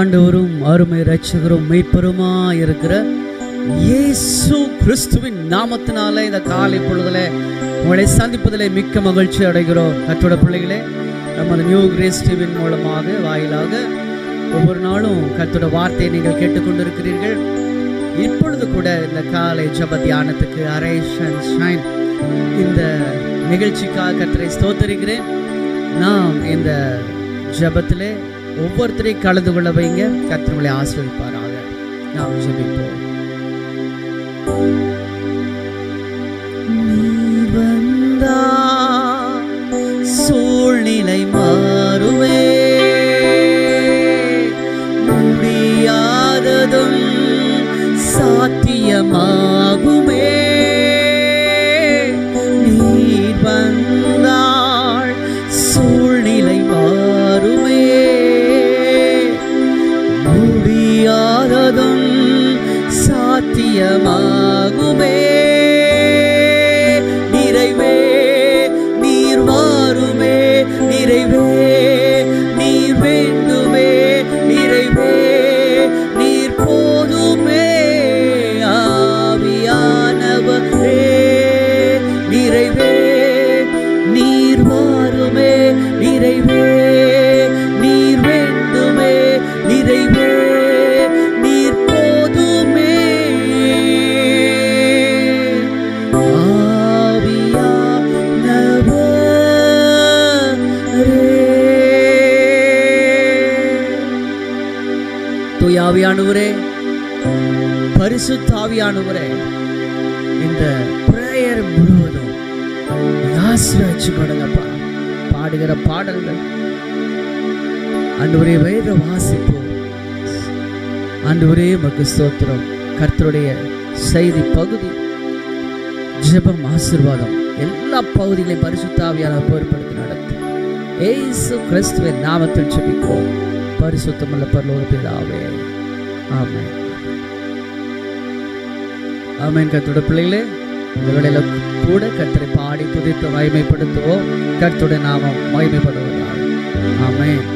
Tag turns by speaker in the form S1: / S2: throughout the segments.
S1: ஆண்டவரும் அருமை இரட்சகரும் மீட்பருமாய் இருக்கிற இயேசு கிறிஸ்துவின் நாமத்தினாலே இந்த காலை பொழுதுல உங்களை சந்திப்பதிலே மிக்க மகிழ்ச்சி அடைகிறோம். கர்த்தருடைய பிள்ளைகளே, நமது நியூ கிரேஸ் டிவியின் மூலமாக வாயிலாக ஒவ்வொரு நாளும் கர்த்தருடைய வார்த்தையை நீங்கள் கேட்டுக்கொண்டிருக்கிறீர்கள். இப்பொழுது கூட இந்த காலை ஜெப தியானத்துக்கு அரேஷன் ஷைன் இந்த நிகழ்ச்சிக்காக கர்த்தரை ஸ்தோத்திரிக்கிறேன். நாம் இந்த ஜெபத்திலே ஒவ்வொருத்தரையும் கலந்து கொள்ள வைங்க. கர்த்தர் உங்களை ஆசீர்வதிப்பாராக. நாம் ஜெபிப்போம். நீர் வந்தால் சூழ்நிலை மாறுமே, முடியாததும் சாத்தியமாகுமே. நீர் வந்தால் சூழ்நிலை மாறுமே, முடியாததும் சாத்தியமாகுமே. நிறைவே நீர் மாறுமே, நிறைவே நீர் வேண்டுமே, நிறைவே நீர் போதுமே. ஆவியானவரே நிறைவே நீர் மாறுமே, நிறைவே நீர் வேண்டுமே, நிறைவே நீர் போதுமே. ஆவியானவரே, பரிசுத்த ஆவியானவரே, இந்த பிரேயர் முழுவதும் ஆசீர்வதிச்சு கொடுங்கப்பா. பாடுகிற பாடல்கள் ஆண்டவரே, வேத வாசிப்பு ஆண்டவரே உமக்கு ஸ்தோத்திரம். கர்த்தருடைய செய்தி பகுதி, ஜெபம், ஆசீர்வாதம், எல்லா பகுதிகளையும் பரிசுத்த ஆவியானவர் பொறுப்படுத்தி நடத்தி இயேசு கிறிஸ்துவின் நாமத்தில் ஜெபிக்கிறோம். பரிசுத்தமுள்ள பரலோக பிதாவே, ஆமென். ஆமென். கர்த்தருடைய பிள்ளைகளே, இந்த வேளையில கூட கர்த்தரை பாடி துதித்து மகிமைப்படுத்துவோம். கர்த்தருடைய நாமம் மகிமைப்படுவதாக. ஆமென்.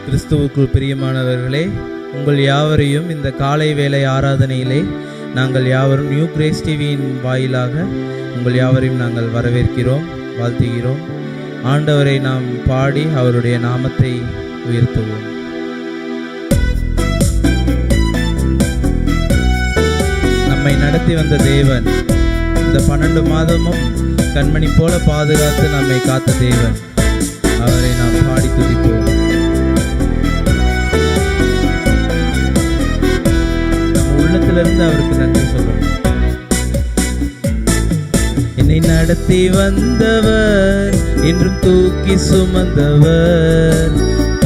S2: கிறிஸ்துவுக்குள் பிரியமானவர்களே, உங்கள் யாவரையும் இந்த காலை வேளை ஆராதனையிலே நாங்கள் யாவரும் நியூ கிரேஸ் டிவியின் வாயிலாக உங்கள் யாவரையும் நாங்கள் வரவேற்கிறோம், வாழ்த்துகிறோம். ஆண்டவரை நாம் பாடி அவருடைய நாமத்தை உயர்த்துவோம். நம்மை நடத்தி வந்த தேவன், இந்த 12 மாதமும் கண்மணி போல பாதுகாத்து நம்மை காத்த தேவன், அவரை நாம் பாடி துதிப்போம். நம்ம உள்ளத்திலிருந்து அவருக்கு நன்றி சொல்லணும். என்னை நடத்தி வந்தவர், என்றும் தூக்கி சுமந்தவர்,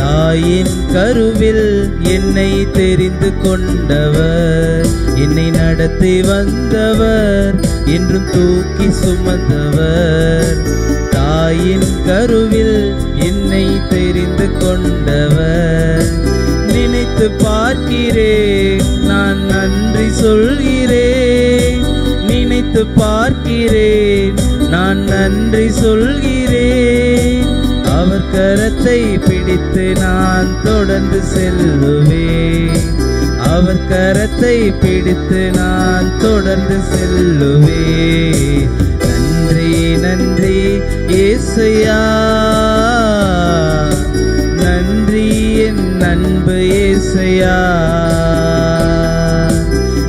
S2: தாயின் கருவில் என்னை தெரிந்து கொண்டவர். என்னை நடத்தி வந்தவர், என்றும் தூக்கி சுமந்தவர், தாயின் கருவில் என்னை தெரிந்து கொண்டவர். நினைத்து பார்க்கிறேன், நான் நன்றி சொல்கிறேன். நினைத்து பார்க்கிறேன், நான் நன்றி சொல்கிறேன். அவர் கரத்தை பிடித்து நான் தொடர்ந்து செல்லுவேன். அவர் கரத்தை பிடித்து நான் தொடர்ந்து செல்லுவேன். நன்றி நன்றி ஏசையா, நன்றி என் அன்பு ஏசையா.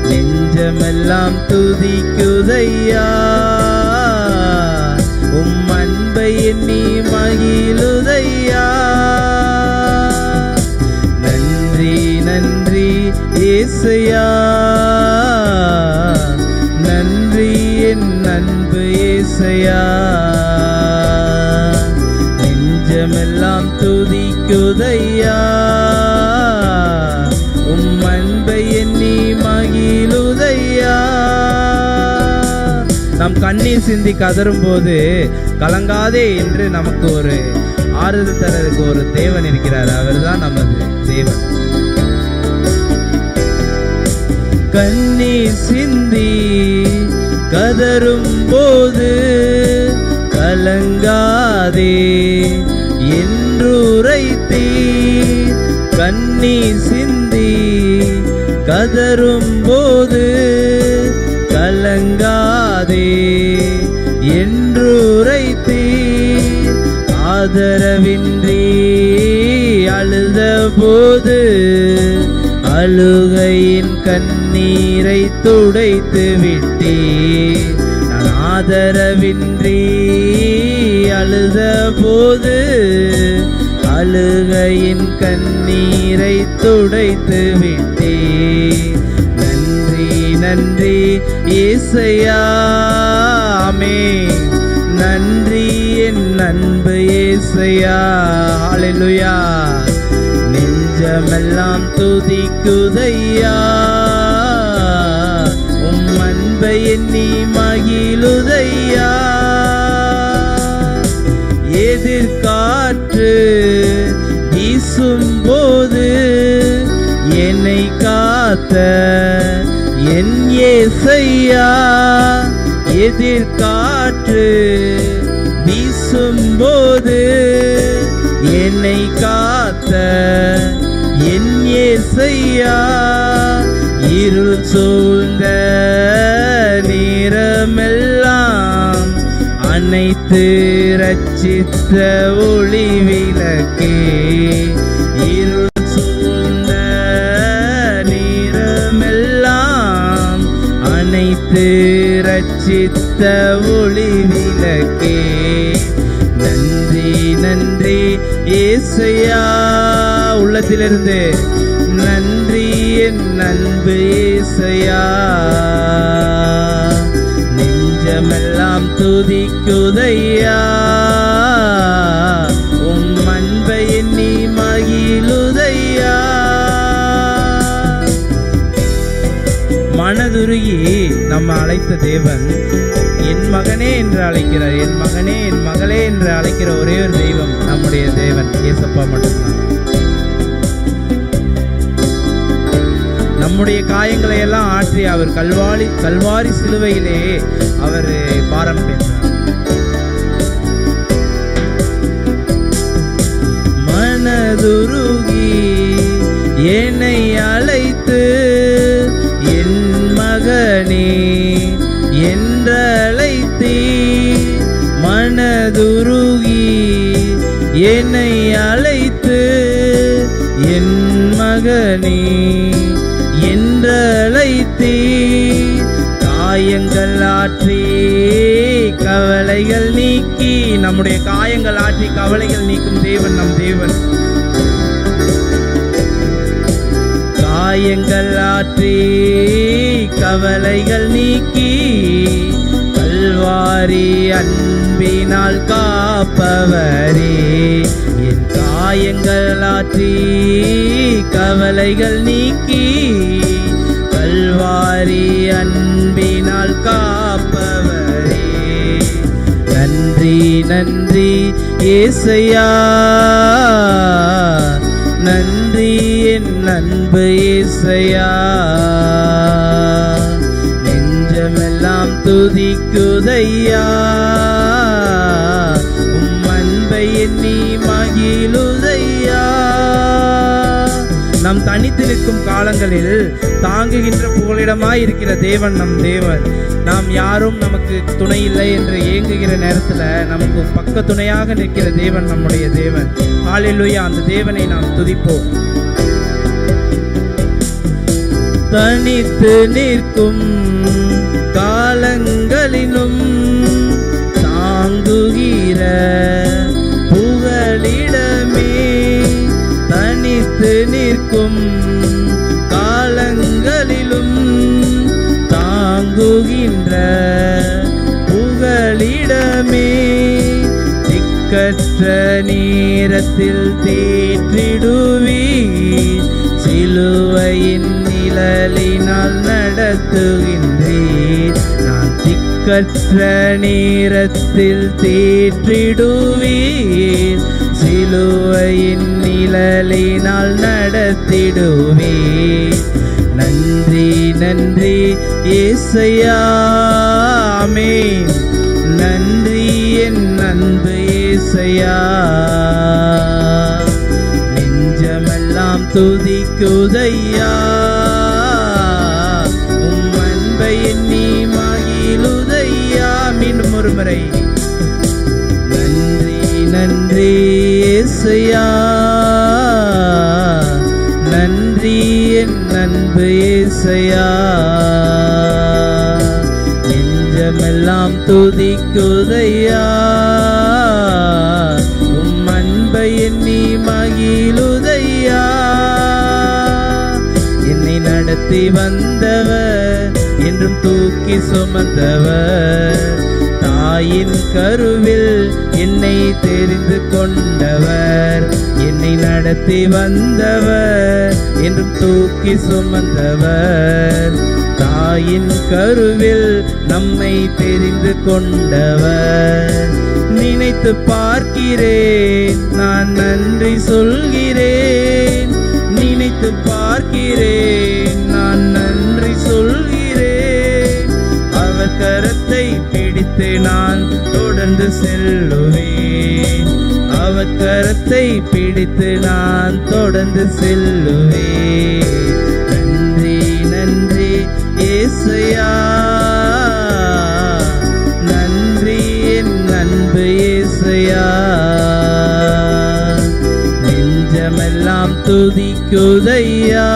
S2: நெஞ்சமெல்லாம் துதிக்குதையா, உம் அன்பை எண்ணி மகிழுதையா. நன்றி நன்றி ஏசையா, நன்றி என் அன்பு ஏசையா. நெஞ்சமெல்லாம் துதிக்குதையா, உம் அன்பை எண்ணி மகிழுதையா. நாம் கண்ணீர் சிந்தி கதரும் போது கலங்காதே என்று நமக்கு ஒரு ஆறுதல் தரதுக்கு ஒரு தேவன் இருக்கிறார். அவர் தான் நமது தேவன். கண்ணீர் சிந்தி கதரும் போது கலங்காதே என்றுரைத்தீர். கண்ணீர் சிந்தி கதரும் போது கலங்காதே என்றுரைத்தீர். ஆதரவின்றி அழுத போது அழுகையின் கண்ணீரை துடைத்து விட்டீர். நான் ஆதரவின்றி அழுத போது அழுகையின் கண்ணீரை துடைத்து விட்டீர். நன்றி நன்றி இயேசையா, ஆமென். நன்றி என் அன்பு இயேசையா, ஹல்லேலூயா. நெஞ்சமெல்லாம் துதிக்குதையா, உம் அன்பை எண்ணி மகிழுதையா. எதிர்காற்று வீசும் போது என்னை காத்த என் இயேசையா. எதிர்காற்று வீசும் போது என்னை காத்த என் இயேசையா. இருள் சூழ்ந்த நேரமெல்லாம் அனைத்து ரட்சித்த ஒளி விளக்கே. இருள் சூழ்ந்த நேரமெல்லாம் அனைத்து ரட்சித்த ஒளி விளக்கே. நன்றி நன்றி இயேசையா, உள்ளத்திலிருந்து நன்றி என் அன்பு இயேசையா. நெஞ்சமெல்லாம் துதிக்குதையா, உம் அன்பை எண்ணி மகிழுதையா. மனதுருகி நம்ம அழைத்த தேவன் என் மகனே என்று அழைக்கிறார். என் மகனே என் மகளே என்று அழைக்கிற ஒரே ஒரு தெய்வம் நம்முடைய தேவன் இயேசப்பா மட்டும்தான். நம்முடைய காயங்களை எல்லாம் ஆற்றி அவர் கல்வாரி சிலுவையிலே அவர் பாரம் பெற்றார். மனதுருகி என்னை அழைத்து என் மகனே என்றழைத்தீ. மனதுருகி என்னை அழைத்து என் மகனே என்றழைத்தீ. காயங்கள் ஆற்றி கவலைகள் நீக்கி, நம்முடைய காயங்கள் ஆற்றி கவலைகள் நீக்கும் தேவன் நம் தேவன். காயங்கள் ஆற்றி கவலைகள் நீக்கி கல்வாரி அன்பினால் காப்பவரே. என் காயங்கள் ஆற்றி கவலைகள் நீக்கி கல்வாரி அன்பினால் காப்பவரே. நன்றி நன்றி இயேசையா, நன்றி என் அன்பு இயேசையா. நெஞ்சமெல்லாம் துதிக்குதையா, உம் அன்பை எண்ணி மகிழுதையா. நாம் தனித்திருக்கும் காலங்களில் தாங்குகின்ற புகலிடமாய் இருக்கிற தேவன் நம் தேவன். நாம் யாரும் நமக்கு துணை இல்லை என்று ஏங்குகிற நேரத்தில் நமக்கு பக்க துணையாக நிற்கிற தேவன் நம்முடைய தேவன். ஹல்லேலூயா. அந்த தேவனை நாம் துதிப்போம். தனித்து நிற்கும் காலங்களிலும் தாங்குகிற புகலிடமே. தனித்து நிற்கும் காலங்களிலும் தாங்குகின்ற புகலிடமே. திக்கற்ற நேரத்தில் தேற்றிடுவீர், சிலுவையின் நிழலினால் நடத்துகின்றீர். நான் திக்கற்ற நேரத்தில் தேற்றிடுவீர், சிலுவையின் நிழலினால் நடத்திடுவீர். நன்றி நன்றி இயேசையா, ஆமென். நன்றி என் அன்பு இயேசையா. நெஞ்சமெல்லாம் துதிக்குதையா, மகிழுதையா. மீண்டும் ஒரு முறை. நன்றி நன்றி ஏசையா, நன்றி என் அன்பு ஏசையா. நெஞ்சமெல்லாம் துதிக்குதையா, உம் அன்பை எண்ணி மகிழுதையா. என்னை நடத்தி வந்தவர், என்றும் தூக்கி சுமந்தவர், தாயின் கருவில் என்னை தெரிந்து கொண்டவர். என்னை நடத்தி வந்தவர், என்றும் தூக்கி சுமந்தவர், தாயின் கருவில் நம்மை தெரிந்து கொண்டவர். நினைத்து பார்க்கிறேன், நான் நன்றி சொல்கிறேன். நினைத்து பார்க்கிறேன், நான் நன்றி சொல்கிறேன். அவர் கரத்தை பிடித்து நான் தொடர்ந்து செல்லுவேன். அவர் கரத்தை பிடித்து நான் தொடர்ந்து செல்லுவேன். நன்றி நன்றி ஏசையா, நன்றி என் அன்பு ஏசையா. நெஞ்சமெல்லாம் துதிக்குதையா,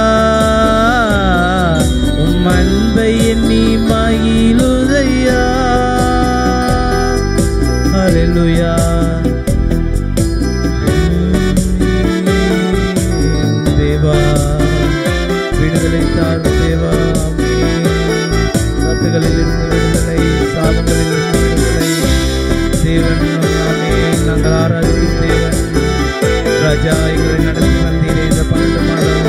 S2: உம் அன்பை எண்ணி மகிழுதையா. ஹல்லேலூயா. தேவா விடுதலை தாரும் தேவா. கட்டுகளில் இருந்து விடுதலை, சாபங்களில் இருந்து விடுதலை தேவன். நாங்கள் ஆராதிக்கும் தேவன். ராஜா, எங்களை நடத்தி வந்தீரே இந்த 12 மாதம்.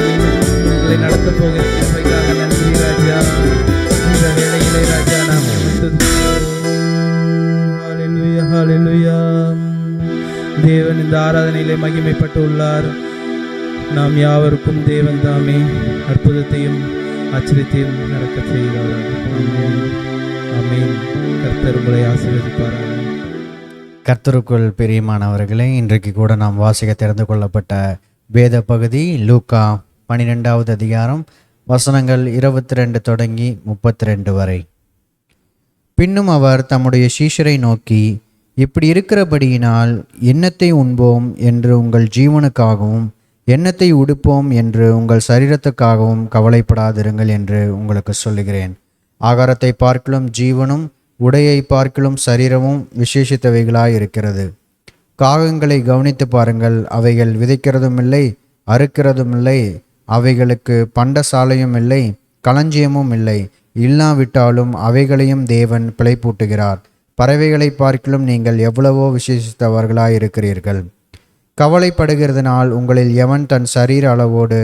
S2: எங்களை நடத்த போகிறதுக்காக நன்றி ராஜா. இந்த வேளையிலே ராஜா நாம் ஹல்லேலூயா ஹல்லேலூயா. தேவன் இந்த ஆராதனையிலே மகிமைப்பட்டு உள்ளார். நாம் யாவருக்கும் தேவன் தாமே அற்புதத்தையும் ஆச்சரியத்தையும் நடக்க செய்கிறார். ஆமென் ஆமென். கர்த்தர் உங்களை ஆசீர்வதிப்பாராக.
S3: கர்த்தருக்குள் பிரியமானவர்களே, இன்றைக்கு கூட நாம் வாசிக்க தெரிந்து கொள்ளப்பட்ட வேத பகுதி லூக்கா 12வது அதிகாரம் வசனங்கள் 22 தொடங்கி 32 வரை. பின்னும் அவர் தம்முடைய சீஷரை நோக்கி, இப்படி இருக்கிறபடியினால் எண்ணத்தை உண்போம் என்று உங்கள் ஜீவனுக்காகவும் எண்ணத்தை உடுப்போம் என்று உங்கள் சரீரத்துக்காகவும் கவலைப்படாதிருங்கள் என்று உங்களுக்கு சொல்லுகிறேன். ஆகாரத்தை பார்க்கிலும் ஜீவனும் உடையை பார்க்கிலும் சரீரமும் விசேஷித்தவைகளாய் இருக்கிறது. காகங்களை கவனித்து பாருங்கள், அவைகள் விதைக்கிறதும் இல்லை, அறுக்கிறதும் இல்லை, அவைகளுக்கு பண்டசாலையும் இல்லை, களஞ்சியமும் இல்லை. இல்லாவிட்டாலும் அவைகளையும் தேவன் பிழைப்பூட்டுகிறார். பறவைகளை பார்க்கிலும் நீங்கள் எவ்வளவோ விசேஷித்தவர்களாய் இருக்கிறீர்கள். கவலைப்படுகிறதுனால் உங்களில் எவன் தன் சரீர அளவோடு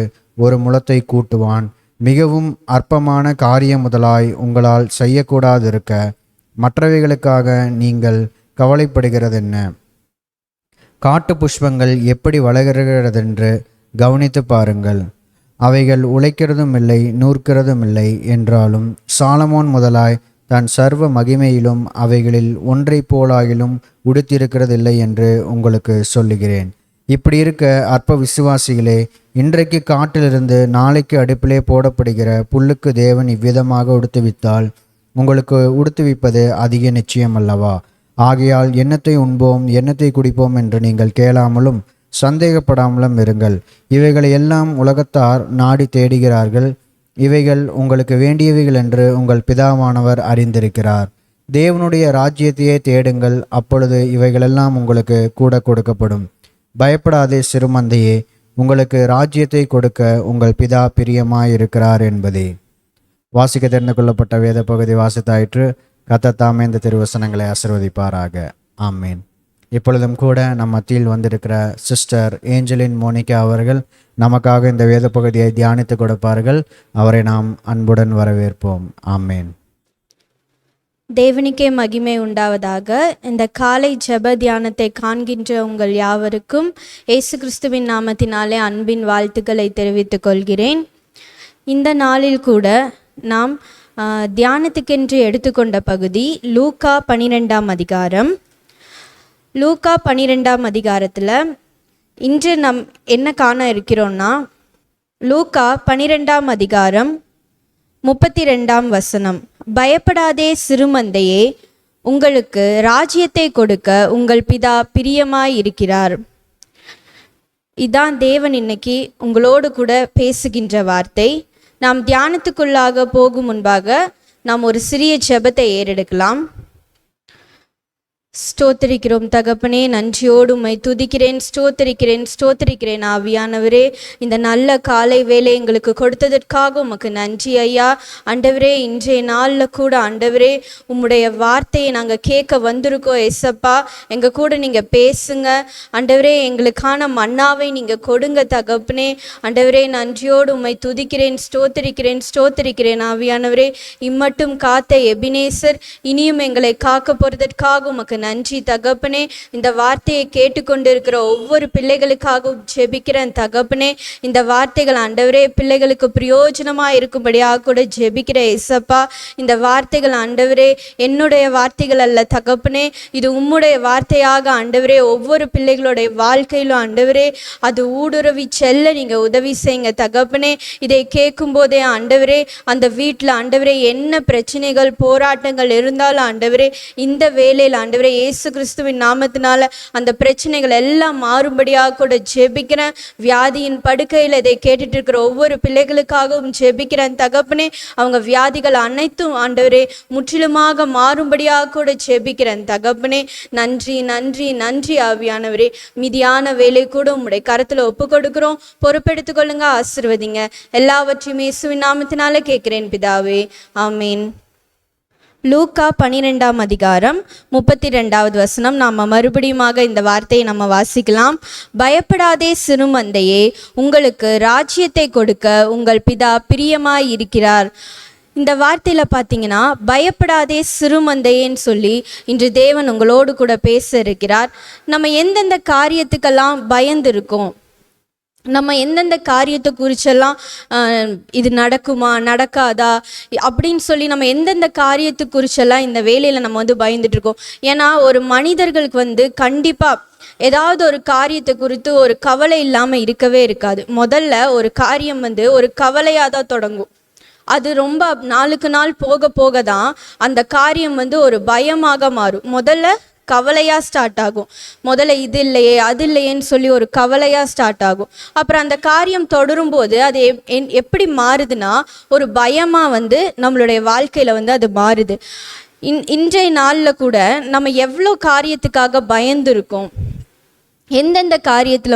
S3: ஒரு முழத்தை கூட்டுவான்? மிகவும் அற்பமான காரியம் முதலாய் உங்களால் செய்யக்கூடாதிருக்க மற்றவைகளுக்காக நீங்கள் கவலைப்படுகிறதென்ன? காட்டு புஷ்பங்கள் எப்படி வளர்கிறதென்று கவனித்து பாருங்கள். அவைகள் உழைக்கிறதும் இல்லை, நூற்கிறதும் இல்லை. என்றாலும் சாலமோன் முதலாய் தன் சர்வ மகிமையிலும் அவைகளில் ஒன்றை போலாகிலும் உடுத்திருக்கிறதில்லை என்று உங்களுக்கு சொல்லுகிறேன். இப்படி இருக்க அற்ப விசுவாசிகளே, இன்றைக்கு காட்டிலிருந்து நாளைக்கு அடுப்பிலே போடப்படுகிற புல்லுக்கு தேவன் இவ்விதமாக உடுத்துவித்தால் உங்களுக்கு உடுத்துவிப்பது அதிக நிச்சயம் அல்லவா? ஆகையால் எண்ணத்தை உண்போம் எண்ணத்தை குடிப்போம் என்று நீங்கள் கேளாமலும் சந்தேகப்படாமலும் இருங்கள். இவைகளை எல்லாம் உலகத்தார் நாடி தேடுகிறார்கள். இவைகள் உங்களுக்கு வேண்டியவைகள் என்று உங்கள் பிதாவானவர் அறிந்திருக்கிறார். தேவனுடைய ராஜ்யத்தையே தேடுங்கள், அப்பொழுது இவைகளெல்லாம் உங்களுக்கு கூட கொடுக்கப்படும். பயப்படாதே சிறுமந்தையே, உங்களுக்கு ராஜ்யத்தை கொடுக்க உங்கள் பிதா பிரியமாயிருக்கிறார் என்பதே. வாசிக்க தெரிந்து கொள்ளப்பட்ட வேத பகுதி வாசித்தாயிற்று. கர்த்தர் தாமே இந்த திருவசனங்களை ஆசீர்வதிப்பாராக. ஆமேன். இப்பொழுதும் கூட நம் மத்தியில் வந்திருக்கிற சிஸ்டர் ஏஞ்சலின் மோனிகா அவர்கள் நமக்காக இந்த வேத பகுதியை தியானித்து கொடுப்பார்கள். அவரை நாம் அன்புடன் வரவேற்போம். ஆமேன்.
S4: தேவனுக்கே மகிமை உண்டாவதாக. இந்த காலை ஜெப தியானத்தை காண்கின்ற உங்கள் யாவருக்கும் இயேசு கிறிஸ்துவின் நாமத்தினாலே அன்பின் வாழ்த்துக்களை தெரிவித்துக் கொள்கிறேன். இந்த நாளில் கூட நாம் தியானத்துக்கென்று எடுத்துக்கொண்ட பகுதி லூக்கா 12ஆம் அதிகாரம். லூக்கா 12ஆம் அதிகாரத்தில் இன்று நாம் என்ன காண இருக்கிறோன்னா, லூக்கா 12ஆம் அதிகாரம் 32ஆம் வசனம். பயப்படாதே சிறுமந்தையே, உங்களுக்கு ராஜ்யத்தை கொடுக்க உங்கள் பிதா பிரியமாய் இருக்கிறார். இதான் தேவன் இன்னைக்கு உங்களோடு கூட பேசுகின்ற வார்த்தை. நாம் தியானத்துக்குள்ளாக போகும் முன்பாக நாம் ஒரு சிறிய ஜெபத்தை ஏறெடுக்கலாம். ஸ்தோத்திரிக்கிறோம் தகப்பனே, நன்றியோடு உம்மை துதிக்கிறேன், ஸ்தோத்திரிக்கிறேன் ஆவியானவரே. இந்த நல்ல காலை வேலை எங்களுக்கு கொடுத்ததற்காக உமக்கு நன்றி ஐயா. ஆண்டவரே, இன்றைய நாளில் கூட ஆண்டவரே உம்முடைய வார்த்தையை நாங்கள் கேட்க வந்திருக்கோம். எசப்பா, எங்கள் கூட நீங்கள் பேசுங்க ஆண்டவரே, எங்களுக்கான மன்னாவை நீங்கள் கொடுங்க தகப்பனே. ஆண்டவரே, நன்றியோடு உம்மை துதிக்கிறேன், ஸ்தோத்திரிக்கிறேன் ஆவியானவரே. இம்மட்டும் காத்த எபினேசர், இனியும் எங்களை காக்க போகிறதற்காக உமக்கு நன்றி தகப்பனே. இந்த வார்த்தையை கேட்டுக்கொண்டிருக்கிற ஒவ்வொரு பிள்ளைகளுக்காகவும் ஜெபிக்கிறேன் தகப்பனே. இந்த வார்த்தைகள் ஆண்டவரே பிள்ளைகளுக்கு பிரயோஜனமாக இருக்கும்படியாக கூட ஜெபிக்கிற ஏசப்பா. இந்த வார்த்தைகள் ஆண்டவரே என்னுடைய வார்த்தைகள் அல்ல தகப்பனே, இது உம்முடைய வார்த்தையாக ஆண்டவரே ஒவ்வொரு பிள்ளைகளுடைய வாழ்க்கையிலும் ஆண்டவரே அது ஊடுருவி செல்ல நீங்கள் உதவி செய்யுங்க தகப்பனே. இதை கேட்கும் போதே ஆண்டவரே அந்த வீட்டில் ஆண்டவரே என்ன பிரச்சனைகள் போராட்டங்கள் இருந்தாலும் ஆண்டவரே இந்த வேளையில் ஆண்டவரே இயேசு கிறிஸ்துவின் நாமத்தினால அந்த பிரச்சனைகள் எல்லாம் மாறும்படியாக கூட ஜெபிக்கிறேன். வியாதியின் படுக்கையில் இதை கேட்டுட்டு இருக்கிற ஒவ்வொரு பிள்ளைகளுக்காகவும் ஜெபிக்கிறேன் தகப்பனே. அவங்க வியாதிகள் அனைத்தும் ஆண்டவரே முற்றிலுமாக மாறும்படியாக கூட ஜெபிக்கிறேன் தகப்பனே. நன்றி ஆவியானவரே. மீதியான வேலை கூட உம்முடைய கரத்தில் ஒப்பு கொடுக்கிறோம். பொறுப்பெடுத்துக் கொள்ளுங்க, ஆசீர்வதிங்க. எல்லாவற்றையும் இயேசுவின் நாமத்தினால கேட்கிறேன் பிதாவே, ஆமீன். லூக்கா 12ஆம் அதிகாரம் 32வது வசனம். நாம் மறுபடியுமாக இந்த வார்த்தையை நம்ம வாசிக்கலாம். பயப்படாதே சிறுமந்தையே, உங்களுக்கு ராஜ்யத்தை கொடுக்க உங்கள் பிதா பிரியமாய் இருக்கிறார். இந்த வார்த்தையில் பார்த்தீங்கன்னா பயப்படாதே சிறுமந்தையேன்னு சொல்லி இன்று தேவன் உங்களோடு கூட பேச இருக்கிறார். நம்ம எந்தெந்த காரியத்துக்கெல்லாம் பயந்து இருக்கோம், நம்ம எந்தெந்த காரியத்தை குறிச்செல்லாம் இது நடக்குமா நடக்காதா அப்படின்னு சொல்லி நம்ம எந்தெந்த காரியத்தை குறிச்செல்லாம் இந்த வேலையில் நம்ம பயந்துட்டு இருக்கோம். ஏன்னா ஒரு மனிதர்களுக்கு கண்டிப்பாக ஏதாவது ஒரு காரியத்தை குறித்து ஒரு கவலை இல்லாமல் இருக்கவே இருக்காது. முதல்ல ஒரு காரியம் ஒரு கவலையாக தான் தொடங்கும். அது ரொம்ப நாளுக்கு நாள் போக போக தான் அந்த காரியம் ஒரு பயமாக மாறும். முதல்ல கவலையாக ஸ்டார்ட் ஆகும். முதல்ல இது இல்லையே அது இல்லையேன்னு சொல்லி ஒரு கவலையாக ஸ்டார்ட் ஆகும். அப்புறம் அந்த காரியம் தொடரும் போது அது எப்படி மாறுதுன்னா ஒரு பயமாக நம்மளுடைய வாழ்க்கையில் அது மாறுது. இன்றைய நாளில் கூட நம்ம எவ்வளோ காரியத்துக்காக பயந்துருக்கோம், எந்தெந்த காரியத்தில்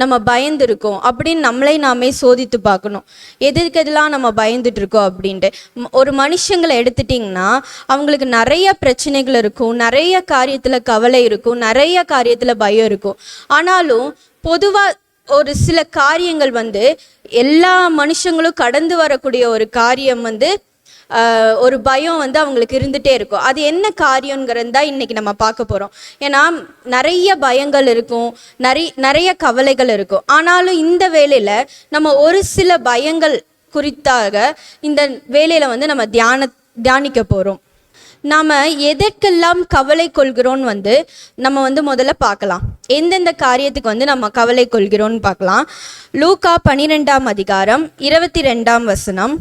S4: நம்ம பயந்துருக்கோம் அப்படின்னு நம்மளை நாமே சோதித்து பார்க்கணும். எதுக்கெல்லாம் நம்ம பயந்துட்டு இருக்கோம் அப்படின்ட்டு. ஒரு மனுஷங்களை எடுத்துட்டிங்கன்னா அவங்களுக்கு நிறைய பிரச்சனைகள் இருக்கும், நிறைய காரியத்தில் கவலை இருக்கும், நிறைய காரியத்தில் பயம் இருக்கும். ஆனாலும் பொதுவாக ஒரு சில காரியங்கள் எல்லா மனுஷங்களும் கடந்து வரக்கூடிய ஒரு காரியம் ஒரு பயம் அவங்களுக்கு இருந்துகிட்டே இருக்கும். அது என்ன காரியங்கிறது தான் இன்றைக்கி நம்ம பார்க்க போகிறோம். ஏன்னா நிறைய பயங்கள் இருக்கும், நிறைய கவலைகள் இருக்கும். ஆனாலும் இந்த வேளையில் நம்ம ஒரு சில பயங்கள் குறித்தாக இந்த வேளையில் நம்ம தியானிக்க போகிறோம். நாம் எதற்கெல்லாம் கவலை கொள்கிறோன்னு நம்ம முதல்ல பார்க்கலாம். எந்தெந்த காரியத்துக்கு நம்ம கவலை கொள்கிறோன்னு பார்க்கலாம். லூக்கா 12ஆம் அதிகாரம் 22ஆம் வசனம்.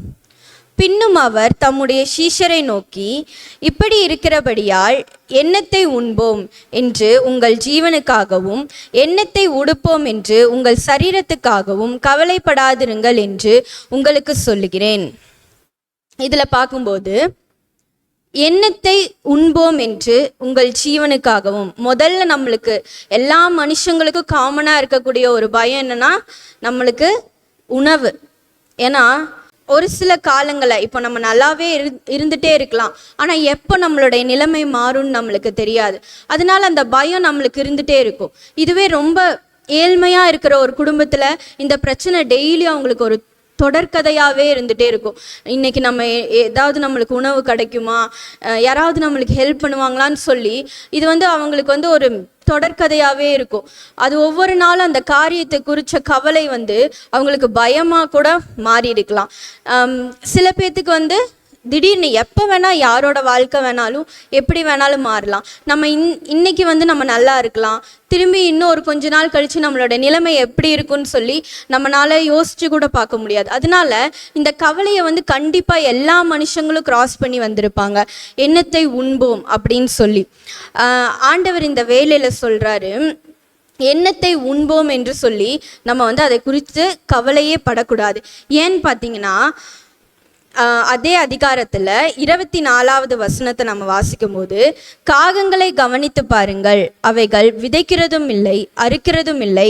S4: பின்னும் அவர் தம்முடைய சீஷரை நோக்கி, இப்படி இருக்கிறபடியால் எண்ணத்தை உண்போம் என்று உங்கள் ஜீவனுக்காகவும் எண்ணத்தை உடுப்போம் என்று உங்கள் சரீரத்துக்காகவும் கவலைப்படாதிருங்கள் என்று உங்களுக்கு சொல்லுகிறேன். இதில் பார்க்கும்போது எண்ணத்தை உண்போம் என்று உங்கள் ஜீவனுக்காகவும், முதல்ல நம்மளுக்கு எல்லா மனுஷங்களுக்கும் காமனாக இருக்கக்கூடிய ஒரு பயம் என்னன்னா நம்மளுக்கு உணவு. ஏன்னா ஒரு சில காலங்களை இப்போ நம்ம நல்லாவே இருந்துகிட்டே இருக்கலாம், ஆனால் எப்போ நம்மளுடைய நிலைமை மாறும்னு நம்மளுக்கு தெரியாது. அதனால அந்த பயம் நம்மளுக்கு இருந்துகிட்டே இருக்கும். இதுவே ரொம்ப ஏழ்மையாக இருக்கிற ஒரு குடும்பத்தில் இந்த பிரச்சனை டெய்லி அவங்களுக்கு ஒரு தொடர்கதையாகவே இருந்துகிட்டே இருக்கும். இன்றைக்கி நம்ம ஏதாவது நம்மளுக்கு உணவு கிடைக்குமா, யாராவது நம்மளுக்கு ஹெல்ப் பண்ணுவாங்களான்னு சொல்லி இது அவங்களுக்கு ஒரு தொடர்கதையாகவே இருக்கும். அது ஒவ்வொரு நாளும் அந்த காரியத்தை குறித்த கவலை அவங்களுக்கு பயமாக கூட மாறி இருக்கலாம். சில பேர்த்துக்கு திடீர்னு எப்போ வேணால் யாரோட வாழ்க்கை வேணாலும் எப்படி வேணாலும் மாறலாம். நம்ம இன்னைக்கு வந்து நம்ம நல்லா இருக்கலாம், திரும்பி இன்னும் ஒரு கொஞ்ச நாள் கழித்து நம்மளோட நிலைமை எப்படி இருக்குன்னு சொல்லி நம்மளால யோசிச்சு கூட பார்க்க முடியாது. அதனால இந்த கவலையை வந்து கண்டிப்பாக எல்லா மனுஷங்களும் கிராஸ் பண்ணி வந்திருப்பாங்க. எண்ணத்தை உண்போம் அப்படின்னு சொல்லி ஆண்டவர் இந்த வேலையில் சொல்கிறாரு, எண்ணத்தை உண்போம் என்று சொல்லி நம்ம வந்து அதை குறித்து கவலையே படக்கூடாது. ஏன்னு பார்த்தீங்கன்னா அதே அதிகாரத்தில் 24வது வசனத்தை நம்ம வாசிக்கும் போது, காகங்களை கவனித்து பாருங்கள், அவைகள் விதைக்கிறதும் இல்லை, அறுக்கிறதும் இல்லை,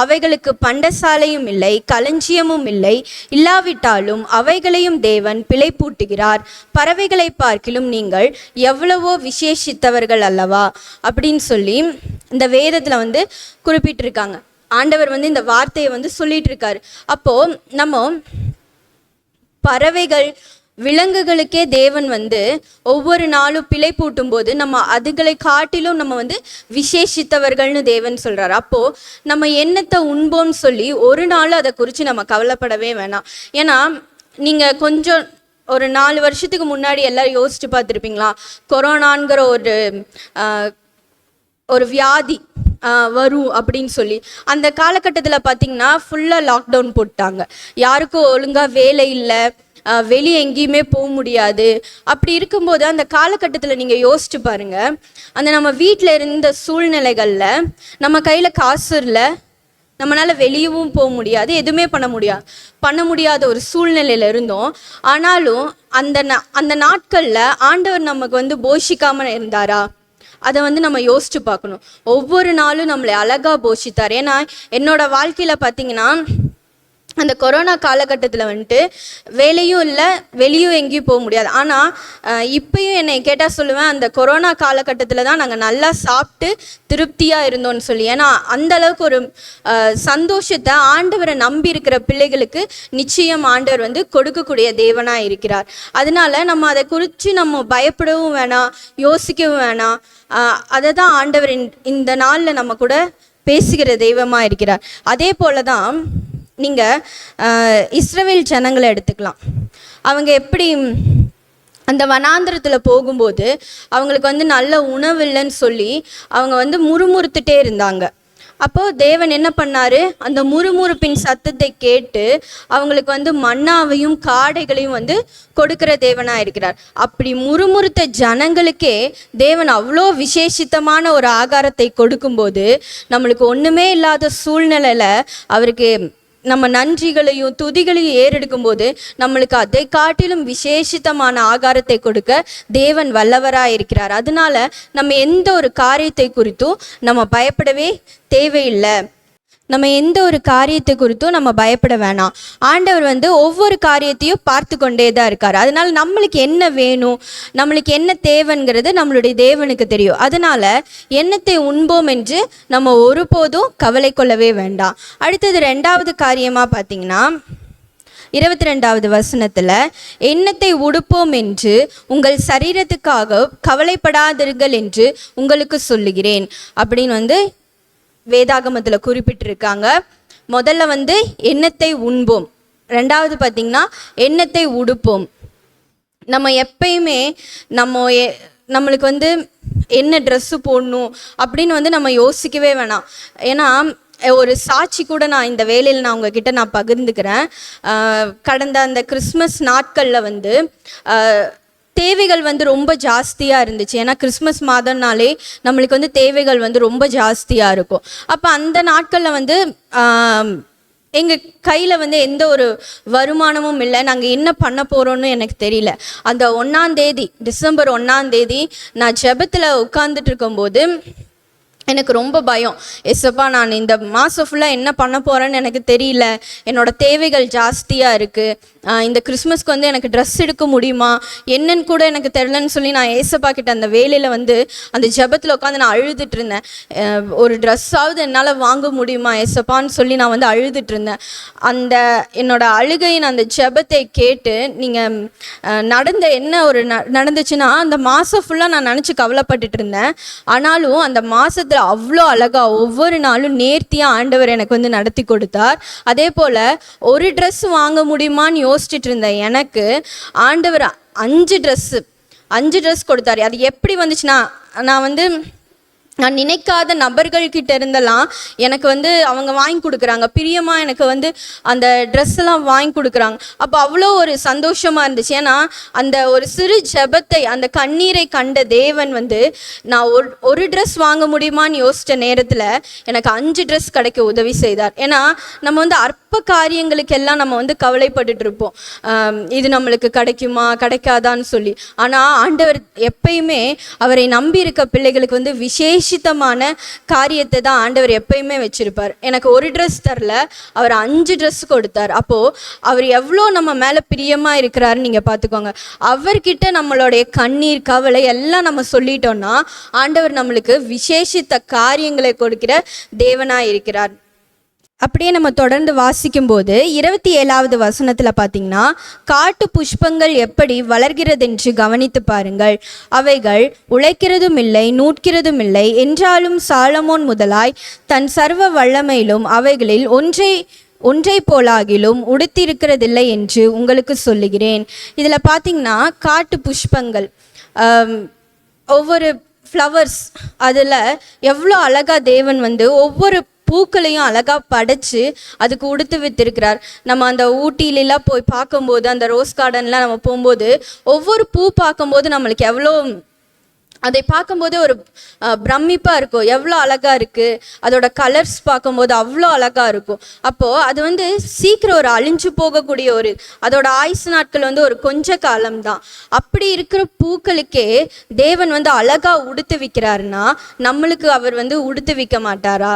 S4: அவைகளுக்கு பண்டசாலையும் இல்லை, களஞ்சியமும் இல்லை, இல்லாவிட்டாலும் அவைகளையும் தேவன் பிழைப்பூட்டுகிறார். பறவைகளை பார்க்கிலும் நீங்கள் எவ்வளவோ விசேஷித்தவர்கள் அல்லவா அப்படின்னு சொல்லி இந்த வேதத்தில் வந்து குறிப்பிட்டிருக்காங்க. ஆண்டவர் வந்து இந்த வார்த்தையை வந்து சொல்லிட்டு இருக்காரு. அப்போது நம்ம பறவைகள் விலங்குகளுக்கே தேவன் வந்து ஒவ்வொரு நாளும் பிழை பூட்டும் போது நம்ம அதுகளை காட்டிலும் நம்ம வந்து விசேஷித்தவர்கள்னு தேவன் சொல்கிறார். அப்போது நம்ம எண்ணத்தை உண்போம்னு சொல்லி ஒரு நாள் அதை குறித்து நம்ம கவலைப்படவே வேணாம். ஏன்னா நீங்கள் கொஞ்சம் ஒரு 4 வருஷத்துக்கு முன்னாடி எல்லோரும் யோசித்து பார்த்துருப்பீங்களா, கொரோனாங்கிற ஒரு வியாதி வரும் அப்படின்னு சொல்லி. அந்த காலகட்டத்தில் பார்த்திங்கன்னா ஃபுல்லாக லாக்டவுன் போட்டாங்க. யாருக்கும் ஒழுங்காக வேலை இல்லை, வெளியே எங்கேயுமே போக முடியாது. அப்படி இருக்கும்போது அந்த காலகட்டத்தில் நீங்கள் யோசிச்சு பாருங்கள், அந்த நம்ம வீட்டில் இருந்த சூழ்நிலைகளில் நம்ம கையில் காசு இல்லை, நம்மளால் வெளியவும் போக முடியாது, எதுவுமே பண்ண முடியாத ஒரு சூழ்நிலையில் இருந்தோம். ஆனாலும் அந்த நாட்களில் ஆண்டவர் நமக்கு வந்து போஷிக்காமல் இருந்தாரா? அதை வந்து நம்ம யோசிச்சு பார்க்கணும். ஒவ்வொரு நாளும் நம்மளை அழகாக போஷித்தார். ஏன்னா என்னோட வாழ்க்கையில் பார்த்திங்கன்னா அந்த கொரோனா காலகட்டத்தில் வந்துட்டு வேலையும் இல்லை, வெளியும் எங்கேயும் போக முடியாது. ஆனால் இப்பயும் என்னை கேட்டால் சொல்லுவேன், அந்த கொரோனா காலகட்டத்தில் தான் நாங்கள் நல்லா சாப்பிட்டு திருப்தியாக இருந்தோம்னு சொல்லி. ஏன்னா அந்த அளவுக்கு ஒரு சந்தோஷத்தை ஆண்டவரை நம்பி இருக்கிற பிள்ளைகளுக்கு நிச்சயம் ஆண்டவர் வந்து கொடுக்கக்கூடிய தேவனாக இருக்கிறார். அதனால நம்ம அதை குறித்து நம்ம பயப்படவும் வேணாம், யோசிக்கவும் வேணாம். அதை தான் ஆண்டவர் இந்த நாளில் நம்ம கூட பேசுகிற தெய்வமாக இருக்கிறார். அதே போல தான் நீங்கள் இஸ்ரவேல் ஜனங்களை எடுத்துக்கலாம். அவங்க எப்படி அந்த வனாந்திரத்தில் போகும்போது அவங்களுக்கு வந்து நல்ல உணவு இல்லைன்னு சொல்லி அவங்க வந்து முறுமுறுத்துட்டே இருந்தாங்க. அப்போது தேவன் என்ன பண்ணார், அந்த முறுமுறுப்பின் சத்தத்தை கேட்டு அவங்களுக்கு வந்து மன்னாவையும் காடைகளையும் வந்து கொடுக்குற தேவனாக இருக்கிறார். அப்படி முறுமுறுத்த ஜனங்களுக்கே தேவன் அவ்வளோ விசேஷித்தமான ஒரு ஆகாரத்தை கொடுக்கும்போது, நம்மளுக்கு ஒன்றுமே இல்லாத சூழ்நிலையில் அவருக்கு நம்ம நன்றிகளையும் துதிகளையும் ஏறெடுக்கும் போது நம்மளுக்கு அதை காட்டிலும் விசேஷித்தமான ஆகாரத்தை கொடுக்க தேவன் வல்லவராக இருக்கிறார். அதனால நம்ம எந்த ஒரு காரியத்தை குறித்தும் நம்ம பயப்படவே தேவையில்லை. நம்ம எந்த ஒரு காரியத்தை குறித்தும் நம்ம பயப்பட வேணாம். ஆண்டவர் வந்து ஒவ்வொரு காரியத்தையும் பார்த்து கொண்டே தான் இருக்கார். அதனால் நம்மளுக்கு என்ன வேணும், நம்மளுக்கு என்ன தேவைங்கிறது நம்மளுடைய தேவனுக்கு தெரியும். அதனால் எண்ணத்தை உண்போம் என்று நம்ம ஒருபோதும் கவலை கொள்ளவே வேண்டாம். அடுத்தது 2வது காரியமாக பார்த்தீங்கன்னா 22வது வசனத்தில், எண்ணத்தை உடுப்போம் என்று உங்கள் சரீரத்துக்காக கவலைப்படாதீர்கள் என்று உங்களுக்கு சொல்லுகிறேன் அப்படின்னு வந்து வேதாகமத்தில் குறிப்பிட்டிருக்காங்க. முதல்ல வந்து எண்ணத்தை உண்போம், 2வது பார்த்திங்கன்னா எண்ணத்தை உடுப்போம். நம்ம எப்பயுமே நம்மளுக்கு வந்து என்ன ட்ரெஸ்ஸு போடணும் அப்படின்னு வந்து நம்ம யோசிக்கவே வேணாம். ஏன்னா ஒரு சாட்சி கூட நான் இந்த வேலையில் நான் உங்ககிட்ட நான் பகிர்ந்துக்கிறேன். கடந்த அந்த கிறிஸ்மஸ் நாட்களில் வந்து தேவைகள் வந்து ரொம்ப ஜாஸ்தியாக இருந்துச்சு. ஏன்னா கிறிஸ்மஸ் மாதம்னாலே நம்மளுக்கு வந்து தேவைகள் வந்து ரொம்ப ஜாஸ்தியாக இருக்கும். அப்போ அந்த நாட்களில் வந்து எங்கள் கையில் வந்து எந்த ஒரு வருமானமும் இல்லை. நாங்கள் என்ன பண்ண போகிறோன்னு எனக்கு தெரியல. அந்த 1ஆம் தேதி, டிசம்பர் 1ஆம் தேதி நான் ஜெபத்தில் உட்கார்ந்துட்டு இருக்கும்போது எனக்கு ரொம்ப பயம். எஸ்ஸப்பா, நான் இந்த மாதம் ஃபுல்லாக என்ன பண்ண போகிறேன்னு எனக்கு தெரியல, என்னோடய தேவைகள் ஜாஸ்தியாக இருக்குது, இந்த கிறிஸ்மஸ்க்கு வந்து எனக்கு ட்ரெஸ் எடுக்க முடியுமா என்னன்னு கூட எனக்கு தெரிலன்னு சொல்லி நான் ஏசப்பா கிட்ட அந்த வேலையில் வந்து அந்த ஜெபத்தில் உட்காந்து நான் அழுதுட்டு இருந்தேன். ஒரு ட்ரெஸ்ஸாவது என்னால் வாங்க முடியுமா ஏசப்பான்னு சொல்லி நான் வந்து அழுதுட்டு இருந்தேன். அந்த என்னோடய அழுகையின் அந்த ஜெபத்தை கேட்டு நீங்கள் நடந்துச்சுன்னா அந்த மாதம் ஃபுல்லாக நான் நினச்சி கவலைப்பட்டுட்டு இருந்தேன். ஆனாலும் அந்த மாதத்தில் அவ்வளோ அழகா ஒவ்வொரு நாளும் நேர்த்தியாக ஆண்டவர் எனக்கு வந்து நடத்தி கொடுத்தார். அதே போல் ஒரு ட்ரெஸ் வாங்க முடியுமான்னு யோசிச்சுட்டு இருந்தேன். எனக்கு ஆண்டவர் 5 ட்ரெஸ் கொடுத்தாரு. அது எப்படி வந்துச்சுன்னா, நான் நினைக்காத நபர்கள்கிட்ட இருந்தெல்லாம் எனக்கு வந்து அவங்க வாங்கி கொடுக்குறாங்க, பிரியமாக எனக்கு வந்து அந்த ட்ரெஸ் எல்லாம் வாங்கி கொடுக்குறாங்க. அப்போ அவ்வளோ ஒரு சந்தோஷமாக இருந்துச்சு. ஏன்னா அந்த ஒரு சிறு ஜெபத்தை, அந்த கண்ணீரை கண்ட தேவன் வந்து நான் ஒரு ட்ரெஸ் வாங்க முடியுமான்னு யோசித்த நேரத்தில் எனக்கு 5 ட்ரெஸ் கிடைக்க உதவி செய்தார். ஏன்னா நம்ம வந்து அற்ப காரியங்களுக்கெல்லாம் நம்ம வந்து கவலைப்பட்டுட்டு இருப்போம், இது நம்மளுக்கு கிடைக்குமா கிடைக்காதான்னு சொல்லி. ஆனால் ஆண்டவர் எப்பயுமே அவரை நம்பி இருக்க பிள்ளைகளுக்கு வந்து விசேஷமான காரியத்தை தான் ஆண்டவர் எப்பயுமே வச்சிருப்பார். எனக்கு ஒரு ட்ரெஸ் தரல, அவர் 5 ட்ரெஸ் கொடுத்தார். அப்போ அவர் எவ்வளோ நம்ம மேல பிரியமா இருக்கிறாருன்னு நீங்க பார்த்துக்கோங்க. அவர்கிட்ட நம்மளுடைய கண்ணீர் கவலை எல்லாம் நம்ம சொல்லிட்டோம்னா ஆண்டவர் நம்மளுக்கு விசேஷித்த காரியங்களை கொடுக்கிற தேவனாய் இருக்கிறார். அப்படியே நம்ம தொடர்ந்து வாசிக்கும்போது 27வது வசனத்தில் பார்த்தீங்கன்னா, காட்டு புஷ்பங்கள் எப்படி வளர்கிறதென்று கவனித்து பாருங்கள், அவைகள் உழைக்கிறதும் இல்லை நூற்கிறதும் இல்லை, என்றாலும் சாலமோன் முதலாய் தன் சர்வ வல்லமையிலும் அவைகளில் ஒன்றை போலாகிலும் உடுத்திருக்கிறதில்லை என்று உங்களுக்கு சொல்லுகிறேன். இதில் பார்த்தீங்கன்னா காட்டு புஷ்பங்கள், ஒவ்வொரு ஃப்ளவர்ஸ், அதில் எவ்வளோ அழகாக தேவன் வந்து ஒவ்வொரு பூக்களையும் அழகாக படைச்சு அதுக்கு உடுத்து வித்திருக்கிறார். நம்ம அந்த ஊட்டியிலலாம் போய் பார்க்கும்போது, அந்த ரோஸ் கார்டன்லாம் நம்ம போகும்போது ஒவ்வொரு பூ பார்க்கும்போது நம்மளுக்கு எவ்வளோ, அதை பார்க்கும்போது ஒரு பிரமிப்பாக இருக்கும், எவ்வளோ அழகாக இருக்குது, அதோட கலர்ஸ் பார்க்கும்போது அவ்வளோ அழகாக இருக்கும். அப்போது அது வந்து சீக்கிரம் ஒரு அழிஞ்சு போகக்கூடிய அதோட ஆயுசு நாட்கள் வந்து ஒரு கொஞ்ச காலம்தான். அப்படி இருக்கிற பூக்களுக்கே தேவன் வந்து அழகாக உடுத்து விற்கிறாருன்னா நம்மளுக்கு அவர் வந்து உடுத்து விற்க மாட்டாரா?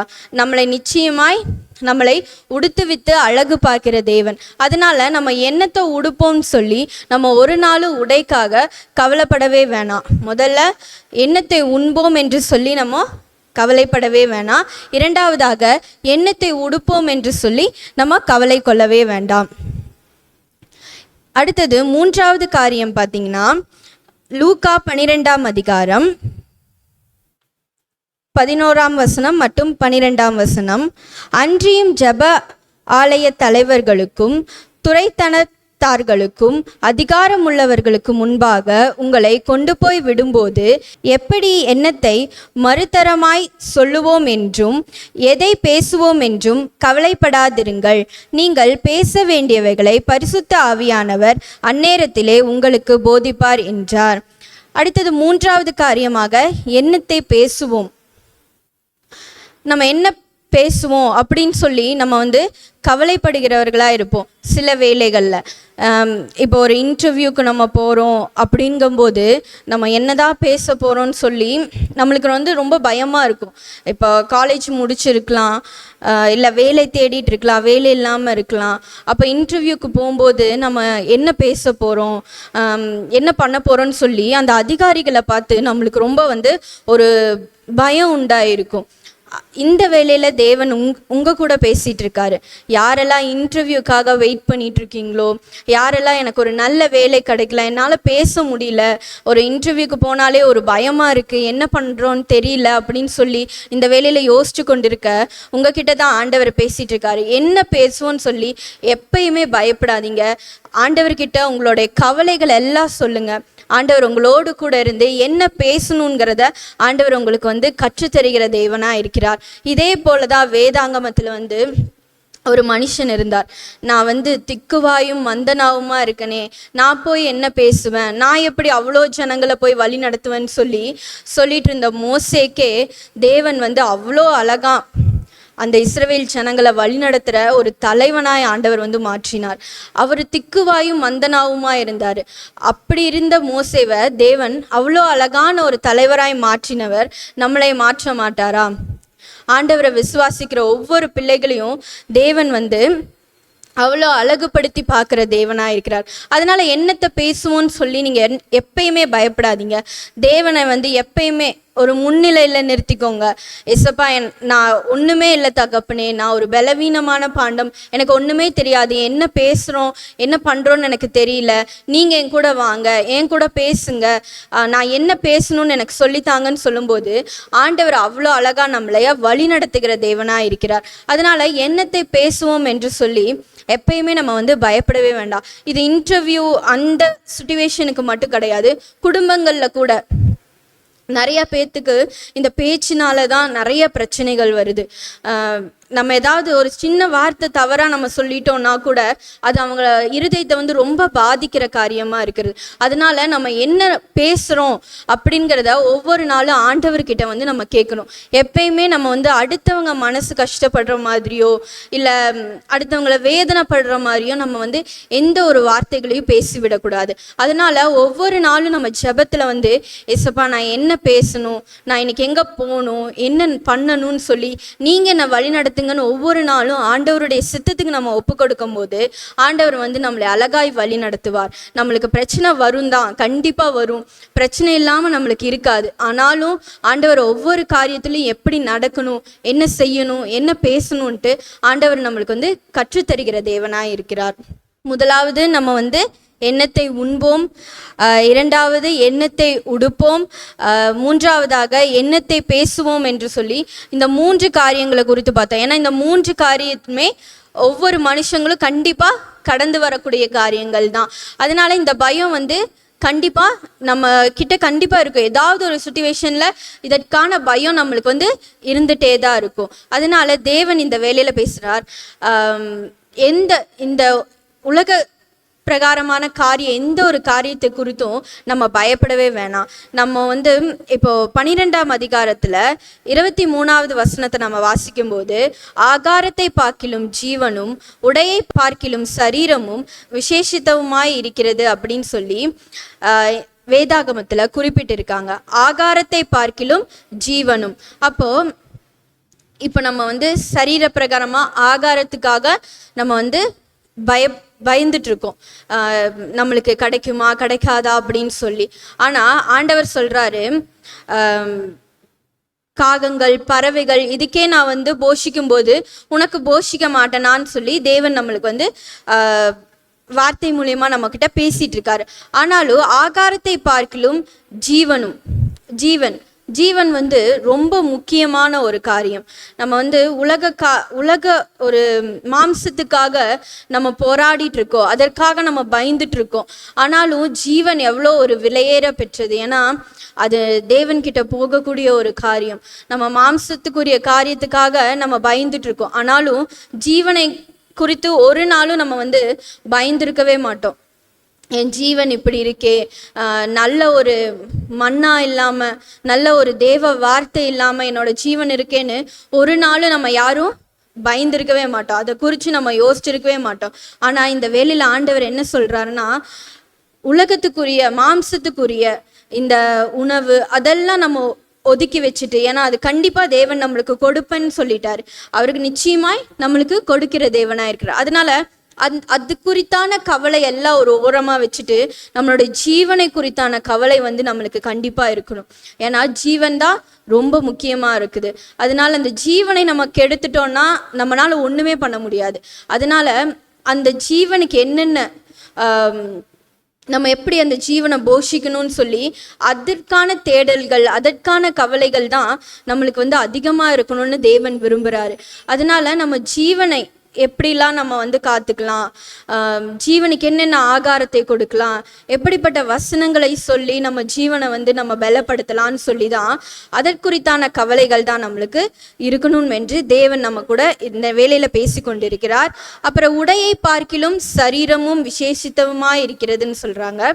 S4: நம்மளை உடுத்து வித்து அழகு பார்க்கிற தேவன். அதனால நம்ம என்னத்தை உடுப்போம்னு சொல்லி நம்ம ஒரு நாளும் உடைக்காக கவலைப்படவே வேணாம். முதல்ல என்னத்தை உண்போம் என்று சொல்லி நம்ம கவலைப்படவே வேணாம். இரண்டாவதாக என்னத்தை உடுப்போம் என்று சொல்லி நம்ம கவலை கொள்ளவே வேண்டாம். அடுத்தது 3வது காரியம் பார்த்தீங்கன்னா, லூக்கா 12ஆம் அதிகாரம் 11ஆம் வசனம் மற்றும் 12ஆம் வசனம். அன்றியும் ஜெப ஆலய தலைவர்களுக்கும் துரைத்தனத்தார்களுக்கும் அதிகாரம் உள்ளவர்களுக்கு முன்பாக உங்களை கொண்டு போய் விடும்போது எப்படி எண்ணத்தை மறுதரமாய் சொல்லுவோம் என்றும் எதை பேசுவோம் என்றும் கவலைப்படாதிருங்கள். நீங்கள் பேச வேண்டியவைகளை பரிசுத்த ஆவியானவர் அந்நேரத்திலே உங்களுக்கு போதிப்பார் என்றார். அடுத்தது 3வது காரியமாக என்னத்தை பேசுவோம், நம்ம என்ன பேசுவோம் அப்படின்னு சொல்லி நம்ம வந்து கவலைப்படுகிறவர்களாக இருப்போம். சில வேளைகளில் இப்போ ஒரு இன்டர்வியூக்கு நம்ம போகிறோம் அப்படிங்கும்போது நம்ம என்னதான் பேச போகிறோன்னு சொல்லி நம்மளுக்கு வந்து ரொம்ப பயமாக இருக்கும். இப்போ காலேஜ் முடிச்சிருக்கலாம், இல்லை வேலை தேடிட்டு இருக்கலாம், வேலை இல்லாமல் இருக்கலாம். அப்போ இன்டர்வியூக்கு போகும்போது நம்ம என்ன பேச போகிறோம், என்ன பண்ண போகிறோன்னு சொல்லி அந்த அதிகாரிகளை பார்த்து நம்மளுக்கு ரொம்ப வந்து ஒரு பயம் உண்டாயிருக்கும். இந்த வேளையில் தேவன் உங்கள் கூட பேசிகிட்டு இருக்காரு. யாரெல்லாம் இன்டர்வியூக்காக வெயிட் பண்ணிட்டு இருக்கீங்களோ, யாரெல்லாம் எனக்கு ஒரு நல்ல வேலை கிடைக்கல, என்னால் பேச முடியல, ஒரு இன்டர்வியூக்கு போனாலே ஒரு பயமாக இருக்குது, என்ன பண்ணுறோன்னு தெரியல அப்படின்னு சொல்லி இந்த வேலையில் யோசிச்சு கொண்டிருக்க உங்ககிட்ட தான் ஆண்டவர் பேசிகிட்டு இருக்காரு. என்ன பேசுவோன்னு சொல்லி எப்பயுமே பயப்படாதீங்க. ஆண்டவர்கிட்ட உங்களுடைய கவலைகள் எல்லாம் சொல்லுங்கள். ஆண்டவர் உங்களோடு கூட இருந்து என்ன பேசணுங்கிறத ஆண்டவர் உங்களுக்கு வந்து கற்றுத்தருகிற தேவனாக இருக்கிறார். இதே போல தான் வேதாங்கமத்தில் வந்து ஒரு மனுஷன் இருந்தார். நான் வந்து திக்குவாயும் மந்தனாவுமா இருக்கனே, நான் போய் என்ன பேசுவேன், நான் எப்படி அவ்வளோ ஜனங்களை போய் வழி நடத்துவேன்னு சொல்லிட்டு இருந்த மோசேக்கே தேவன் வந்து அவ்வளோ அழகா அந்த இஸ்ரவேல் ஜனங்களை வழிநடத்துகிற ஒரு தலைவனாய் ஆண்டவர் வந்து மாற்றினார். அவர் திக்குவாயும் மந்தனாவுமா இருந்தார். அப்படி இருந்த மோசேவை தேவன் அவ்வளோ அழகான ஒரு தலைவராய் மாற்றினவர் நம்மளை மாற்ற மாட்டாரா? ஆண்டவரை விசுவாசிக்கிற ஒவ்வொரு பிள்ளைகளையும் தேவன் வந்து அவ்வளோ அழகுபடுத்தி பார்க்குற தேவனாக இருக்கிறார். அதனால் என்னத்தை பேசுவோன்னு சொல்லி நீங்கள் எப்பயுமே பயப்படாதீங்க. தேவனை வந்து எப்பயுமே ஒரு முன்னிலையில் நிறுத்திக்கோங்க. ஏசப்பா, நான் ஒன்றுமே இல்லை தகப்பனே, நான் ஒரு பலவீனமான பாண்டம், எனக்கு ஒன்றுமே தெரியாது, என்ன பேசுகிறோம் என்ன பண்ணுறோன்னு எனக்கு தெரியல, நீங்கள் என் கூட வாங்க, என் கூட பேசுங்க, நான் என்ன பேசணும்னு எனக்கு சொல்லித்தாங்கன்னு சொல்லும்போது ஆண்டவர் அவ்வளோ அழகாக நம்மளைய வழி நடத்துகிற தேவனாக இருக்கிறார். அதனால் என்னத்தை பேசுவோம் என்று சொல்லி எப்பயுமே நம்ம பயப்படவே வேண்டாம். இது இன்டர்வியூ அந்த சிச்சுவேஷனுக்கு மட்டும் கிடையாது, குடும்பங்களில் கூட நிறைய பேர்த்துக்கு இந்த பேச்சினால தான் நிறைய பிரச்சனைகள் வருது. நம்ம ஏதாவது ஒரு சின்ன வார்த்தை தவறாக நம்ம சொல்லிட்டோம்னா கூட அது அவங்க இருதயத்தை ரொம்ப பாதிக்கிற காரியமாக இருக்குது. அதனால நம்ம என்ன பேசுகிறோம் அப்படிங்கிறத ஒவ்வொரு நாளும் ஆண்டவர்கிட்ட நம்ம கேட்கணும். எப்பயுமே நம்ம அடுத்தவங்க மனசு கஷ்டப்படுற மாதிரியோ இல்லை அடுத்தவங்களை வேதனைப்படுற மாதிரியோ நம்ம எந்த ஒரு வார்த்தைகளையும் பேசிவிடக்கூடாது. அதனால ஒவ்வொரு நாளும் நம்ம ஜெபத்தில் ஏசப்பா, நான் என்ன பேசணும், நான் இன்னைக்கு எங்கே போகணும், என்ன பண்ணணும்னு சொல்லி நீங்கள் என்னை வழிநடத்துங்கன்னு ஒவ்வொரு நாளும் ஆண்டவருடைய சித்தத்துக்கு நம்ம ஒப்பு கொடுக்கும் போது ஆண்டவர் நம்மளை அழகாய் வழி நடத்துவார். நம்மளுக்கு பிரச்சனை வரும் தான், கண்டிப்பாக வரும், பிரச்சனை இல்லாமல் நம்மளுக்கு இருக்காது. ஆனாலும் ஆண்டவர் ஒவ்வொரு காரியத்திலையும் எப்படி நடக்கணும், என்ன செய்யணும், என்ன பேசணும்ன்ட்டு ஆண்டவர் நம்மளுக்கு கற்றுத்தருகிற தேவனாய் இருக்கிறார். முதலாவது நம்ம எண்ணத்தை உண்போம், இரண்டாவது எண்ணத்தை உடுப்போம், மூன்றாவதாக எண்ணத்தை பேசுவோம் என்று சொல்லி இந்த 3 காரியங்களை குறித்து பார்த்தோம். ஏன்னா இந்த 3 காரியத்துமே ஒவ்வொரு மனுஷங்களும் கண்டிப்பாக கடந்து வரக்கூடிய காரியங்கள் தான். அதனால இந்த பயம் கண்டிப்பாக நம்ம கிட்ட கண்டிப்பாக இருக்கும். ஏதாவது ஒரு சுச்சுவேஷனில் இதற்கான பயம் நம்மளுக்கு இருந்துகிட்டே தான் இருக்கும். அதனால தேவன் இந்த வேலையில் பேசுகிறார். இந்த உலக பிரகாரமான எந்த ஒரு காரியத்தை குறித்தும் நம்ம பயப்படவே வேணாம். நம்ம இப்போ 12ஆம் அதிகாரத்தில் 23வது வசனத்தை நம்ம வாசிக்கும் போது, ஆகாரத்தை பார்க்கிலும் ஜீவனும் உடையை பார்க்கிலும் சரீரமும் விசேஷித்தவுமாய் இருக்கிறது அப்படின்னு சொல்லி வேதாகமத்தில் குறிப்பிட்டிருக்காங்க. ஆகாரத்தை பார்க்கிலும் ஜீவனும். இப்போ நம்ம சரீர பிரகாரமாக ஆகாரத்துக்காக நம்ம பயந்துட்டு இருக்கோம், நம்மளுக்கு கிடைக்குமா கிடைக்காதா அப்படின்னு சொல்லி. ஆனால் ஆண்டவர் சொல்கிறாரு, காகங்கள் பறவைகள் இதுக்கே நான் போஷிக்கும் போது உனக்கு போஷிக்க மாட்டேனான்னு சொல்லி தேவன் நம்மளுக்கு வார்த்தை மூலியமாக நம்மக்கிட்ட பேசிகிட்டு இருக்காரு. ஆனாலும் ஆகாரத்தை பார்க்கிலும் ஜீவன் ரொம்ப முக்கியமான ஒரு காரியம். நம்ம உலக ஒரு மாம்சத்துக்காக நம்ம போராடிட்டு இருக்கோம், அதற்காக நம்ம பயந்துட்டு இருக்கோம். ஆனாலும் ஜீவன் எவ்வளோ ஒரு விலையேற பெற்றது. ஏன்னா அது தேவன்கிட்ட போகக்கூடிய ஒரு காரியம். நம்ம மாம்சத்துக்குரிய காரியத்துக்காக நம்ம பயந்துட்டு இருக்கோம். ஆனாலும் ஜீவனை குறித்து ஒரு நாளும் நம்ம பயந்துருக்கவே மாட்டோம். என் ஜீவன் இப்படி இருக்கே, நல்ல ஒரு மன்னா இல்லாமல், நல்ல ஒரு தேவ வார்த்தை இல்லாமல் என்னோட ஜீவன் இருக்கேன்னு ஒரு நாளும் நம்ம யாரும் பயந்துருக்கவே மாட்டோம். அதை குறித்து நம்ம யோசிச்சிருக்கவே மாட்டோம். ஆனால் இந்த வேளையில் ஆண்டவர் என்ன சொல்கிறாருன்னா, உலகத்துக்குரிய மாம்சத்துக்குரிய இந்த உணவு அதெல்லாம் நம்ம ஒதுக்கி வச்சுட்டு, ஏன்னா அது கண்டிப்பாக தேவன் நம்மளுக்கு கொடுப்பேன்னு சொல்லிட்டாரு. அவருக்கு நிச்சயமாய் நம்மளுக்கு கொடுக்கிற தேவனாக இருக்கிறார். அதனால அது குறித்தான கவலை எல்லாம் ஒரு ஓரமாக வச்சுட்டு நம்மளுடைய ஜீவனை குறித்தான கவலை நம்மளுக்கு கண்டிப்பாக இருக்கணும். ஏன்னா ஜீவன் தான் ரொம்ப முக்கியமாக இருக்குது. அதனால அந்த ஜீவனை நம்ம கெடுத்துட்டோம்னா நம்மளால ஒன்றுமே பண்ண முடியாது. அதனால அந்த ஜீவனுக்கு என்னென்ன நம்ம எப்படி அந்த ஜீவனை போஷிக்கணும்னு சொல்லி அதற்கான தேடல்கள், அதற்கான கவலைகள் தான் நம்மளுக்கு அதிகமாக இருக்கணும்னு தேவன் விரும்புகிறாரு. அதனால நம்ம ஜீவனை எப்படிலாம் நம்ம காத்துக்கலாம், ஜீவனுக்கு என்னென்ன ஆகாரத்தை கொடுக்கலாம், எப்படிப்பட்ட வசனங்களை சொல்லி நம்ம ஜீவனை நம்ம பலப்படுத்தலான்னு சொல்லி தான் அதற்குறித்தான கவலைகள் தான் நம்மளுக்கு இருக்கணும் என்று தேவன் நம்ம கூட இந்த வேளையில் பேசி கொண்டிருக்கிறார். அப்புறம் உடையை பார்க்கிலும் சரீரமும் விசேஷித்தவுமாய் இருக்கிறதுன்னு சொல்கிறாங்க.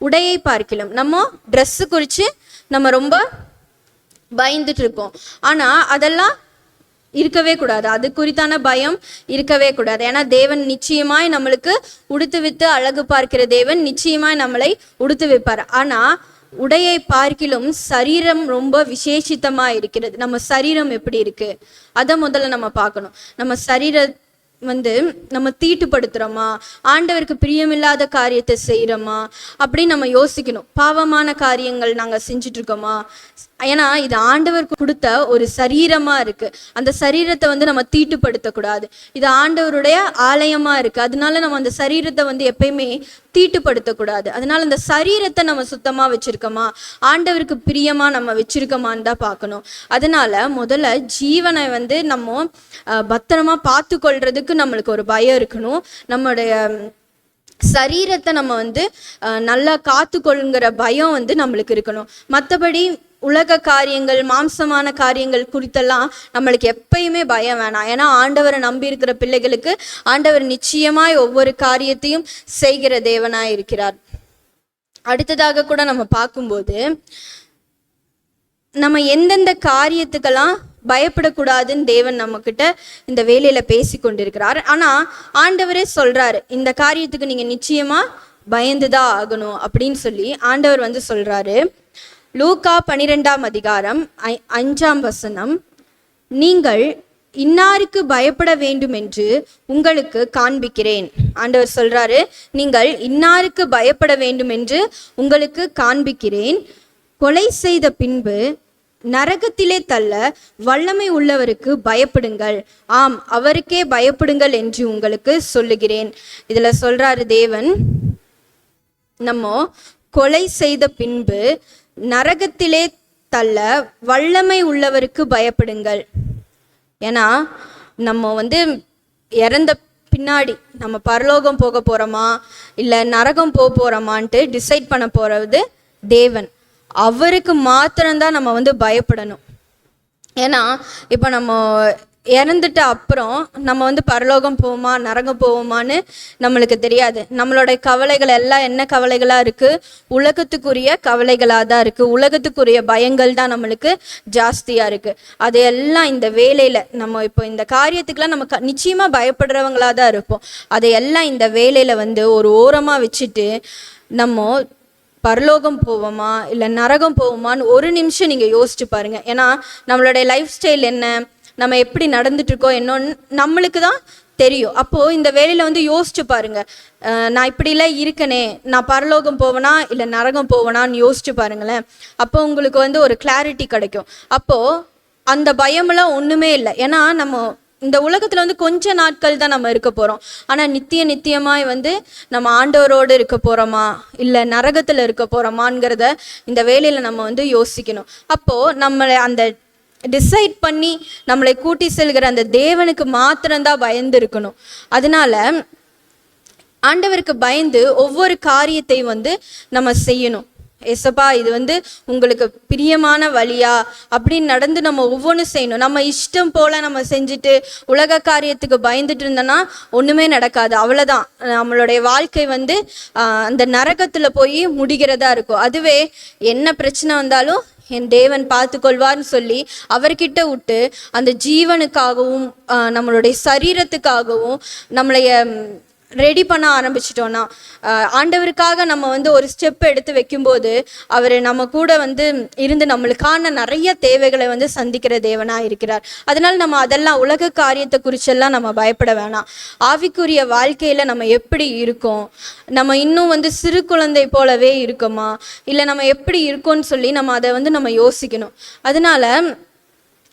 S4: உடையை பார்க்கிலும் நம்ம ட்ரெஸ்ஸு குறித்து நம்ம ரொம்ப பயந்துட்டு இருக்கோம். ஆனால் அதெல்லாம் இருக்கவே கூடாது, அது குறித்தான பயம் இருக்கவே கூடாது. ஏன்னா தேவன் நிச்சயமாய் நம்மளுக்கு உடுத்து வித்து அழகு பார்க்கிற தேவன் நிச்சயமாய் நம்மளை உடுத்து வைப்பார். ஆனால் உடையை பார்க்கிலும் சரீரம் ரொம்ப விசேஷித்தமாக இருக்கிறது. நம்ம சரீரம் எப்படி இருக்கு அதை முதல்ல நம்ம பார்க்கணும். நம்ம வந்து நம்ம தீட்டுப்படுத்துகிறோமா, ஆண்டவருக்கு பிரியமில்லாத காரியத்தை செய்கிறோமா அப்படின்னு நம்ம யோசிக்கணும். பாவமான காரியங்கள் நாங்கள் செஞ்சிட்ருக்கோமா? ஏன்னா இது ஆண்டவருக்கு கொடுத்த ஒரு சரீரமாக இருக்குது. அந்த சரீரத்தை வந்து நம்ம தீட்டுப்படுத்தக்கூடாது. இது ஆண்டவருடைய ஆலயமாக இருக்குது. அதனால நம்ம அந்த சரீரத்தை வந்து எப்பயுமே தீட்டுப்படுத்தக்கூடாது. அதனால அந்த சரீரத்தை நம்ம சுத்தமாக வச்சுருக்கோமா, ஆண்டவருக்கு பிரியமாக நம்ம வச்சுருக்கோமான்னு தான் பார்க்கணும். அதனால முதல்ல ஜீவனை வந்து நம்ம பத்திரமா பார்த்து கொள்றதுக்கு நம்மளுக்கு ஒரு பயம் இருக்கணும். நம்முடைய சரீரத்தை நம்ம வந்து நல்லா காத்துக்கொள்ளுங்கிற பயம் வந்து நம்மளுக்கு இருக்கணும். மற்றபடி உலக காரியங்கள், மாம்சமான காரியங்கள் குறித்தெல்லாம் நம்மளுக்கு எப்பயுமே பயம் வேணாம். ஏன்னா ஆண்டவரை நம்பி இருக்கிற பிள்ளைகளுக்கு ஆண்டவர் நிச்சயமாய் ஒவ்வொரு காரியத்தையும் செய்கிற தேவனாய் இருக்கிறார். அடுத்ததாக கூட நம்ம பார்க்கும்போது நம்ம எந்தெந்த காரியத்துக்கெல்லாம் பயப்படக்கூடாதுன்னு தேவன் நம்மக்கிட்ட இந்த வேலையில பேசி கொண்டிருக்கிறார். ஆனால் ஆண்டவரே சொல்றாரு, இந்த காரியத்துக்கு நீங்க நிச்சயமா பயந்துதான் ஆகணும் அப்படின்னு சொல்லி ஆண்டவர் வந்து சொல்றாரு. லூக்கா 12ஆம் அதிகாரம் 5ஆம் வசனம், நீங்கள் இன்னாருக்கு பயப்பட வேண்டும் என்று உங்களுக்கு காண்பிக்கிறேன். ஆண்டவர் சொல்றாரு, நீங்கள் இன்னாருக்கு பயப்பட வேண்டும் என்று உங்களுக்கு காண்பிக்கிறேன். கொலை செய்த பின்பு நரகத்திலே தள்ள வல்லமை உள்ளவருக்கு பயப்படுங்கள், ஆம் அவருக்கே பயப்படுங்கள் என்று உங்களுக்கு சொல்லுகிறேன். இதுல சொல்றாரு தேவன், நம்ம கொலை செய்த பின்பு நரகத்திலே தள்ள வல்லமை உள்ளவருக்கு பயப்படுங்கள். ஏன்னா நம்ம வந்து இறந்த பின்னாடி நம்ம பரலோகம் போக போறோமா இல்லை நரகம் போக போறோமான்ட்டு டிசைட் பண்ண போறது தேவன். அவருக்கு மாத்திரம்தான் நம்ம வந்து பயப்படணும். ஏன்னா இப்போ நம்ம இறந்துட்ட அப்புறம் நம்ம வந்து பரலோகம் போவோமா நரகம் போவோமான்னு நம்மளுக்கு தெரியாது. நம்மளோட கவலைகள் எல்லாம் என்ன கவலைகளாக இருக்குது? உலகத்துக்குரிய கவலைகளாக தான் இருக்குது. உலகத்துக்குரிய பயங்கள் தான் நம்மளுக்கு ஜாஸ்தியாக இருக்குது. அதையெல்லாம் இந்த வேலையில் நம்ம இப்போ இந்த காரியத்துக்கெலாம் நம்ம நிச்சயமாக பயப்படுறவங்களாக தான் இருப்போம். அதையெல்லாம் இந்த வேலையில் வந்து ஒரு ஓரமாக வச்சுட்டு நம்ம பரலோகம் போவோமா இல்லை நரகம் போவோமான்னு ஒரு நிமிஷம் நீங்கள் யோசிச்சு பாருங்கள். ஏன்னா நம்மளுடைய லைஃப் ஸ்டைல் என்ன, நம்ம எப்படி நடந்துட்டுருக்கோம் என்னன்னு நம்மளுக்கு தான் தெரியும். அப்போது இந்த வேலையில் வந்து யோசிச்சு பாருங்க, நான் இப்படிலாம் இருக்கனே, நான் பரலோகம் போவேனா இல்லை நரகம் போவேனான்னு யோசிச்சு பாருங்களேன். அப்போ உங்களுக்கு வந்து ஒரு கிளாரிட்டி கிடைக்கும். அப்போது அந்த பயமெல்லாம் ஒன்றுமே இல்லை. ஏன்னா நம்ம இந்த உலகத்தில் வந்து கொஞ்ச நாட்கள் தான் நம்ம இருக்க போகிறோம். ஆனால் நித்தியமாய் வந்து நம்ம ஆண்டவரோடு இருக்க போகிறோமா இல்லை நரகத்தில் இருக்க போகிறோமாங்கிறத இந்த வேலையில் நம்ம வந்து யோசிக்கணும். அப்போது நம்மளை அந்த டிசைட் பண்ணி நம்மளை கூட்டி செல்கிற அந்த தேவனுக்கு மாத்திரம்தான் பயந்து இருக்கணும். அதனால ஆண்டவருக்கு பயந்து ஒவ்வொரு காரியத்தையும் வந்து நம்ம செய்யணும். ஏசப்பா இது வந்து உங்களுக்கு பிரியமான வழியா அப்படின்னு நடந்து நம்ம ஒவ்வொன்றும் செய்யணும். நம்ம இஷ்டம் போல நம்ம செஞ்சுட்டு உலக காரியத்துக்கு பயந்துட்டு இருந்தோன்னா ஒன்றுமே நடக்காது. அவ்வளோதான், நம்மளுடைய வாழ்க்கை வந்து அந்த நரகத்தில் போய் முடிகிறதா இருக்கும். அதுவே என்ன பிரச்சனை வந்தாலும் என் தேவன் பார்த்து கொள்வார்னு சொல்லி அவர்கிட்ட விட்டு அந்த ஜீவனுக்காகவும் நம்மளுடைய சரீரத்துக்காகவும் நம்மளைய ரெடி பண்ண ஆரம்பிச்சிட்டோன்னா, ஆண்டவருக்காக நம்ம வந்து ஒரு ஸ்டெப் எடுத்து வைக்கும்போது அவர் நம்ம கூட வந்து இருந்து நம்மளுக்கான நிறைய தேவைகளை வந்து சந்திக்கிற தேவனாக இருக்கிறார். அதனால நம்ம அதெல்லாம் உலக காரியத்தை குறிச்செல்லாம் நம்ம பயப்பட வேணாம். ஆவிக்குரிய வாழ்க்கையில் நம்ம எப்படி இருக்கோம், நம்ம இன்னும் வந்து சிறு குழந்தை போலவே இருக்கோமா இல்லை நம்ம எப்படி இருக்கோன்னு சொல்லி நம்ம அதை வந்து நம்ம யோசிக்கணும். அதனால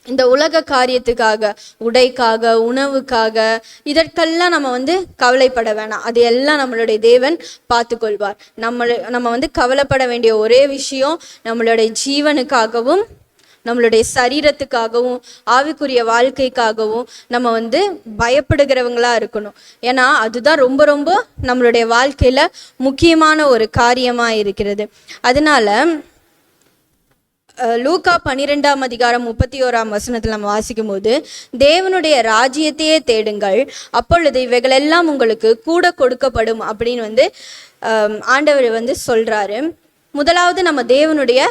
S4: இந்த உலக காரியத்துக்காக, உடைக்காக, உணவுக்காக, இதற்கெல்லாம் நம்ம வந்து கவலைப்பட வேணாம். அது எல்லாம் நம்மளுடைய தேவன் பார்த்து கொள்வார். நம்ம வந்து கவலைப்பட வேண்டிய ஒரே விஷயம் நம்மளுடைய ஜீவனுக்காகவும் நம்மளுடைய சரீரத்துக்காகவும் ஆவிக்குரிய வாழ்க்கைக்காகவும் நம்ம வந்து பயப்படுகிறவங்களா இருக்கணும். ஏன்னா அதுதான் ரொம்ப ரொம்ப நம்மளுடைய வாழ்க்கையில முக்கியமான ஒரு காரியமா இருக்கிறது. அதனால லூக்கா 12ஆம் அதிகாரம் 31ஆம் வசனத்தில் நம்ம வாசிக்கும் போது, தேவனுடைய ராஜ்யத்தையே தேடுங்கள், அப்பொழுது இவைகளெல்லாம் உங்களுக்கு கூட கொடுக்கப்படும் அப்படின்னு வந்து ஆண்டவர் வந்து சொல்றாரு. முதலாவது நம்ம தேவனுடைய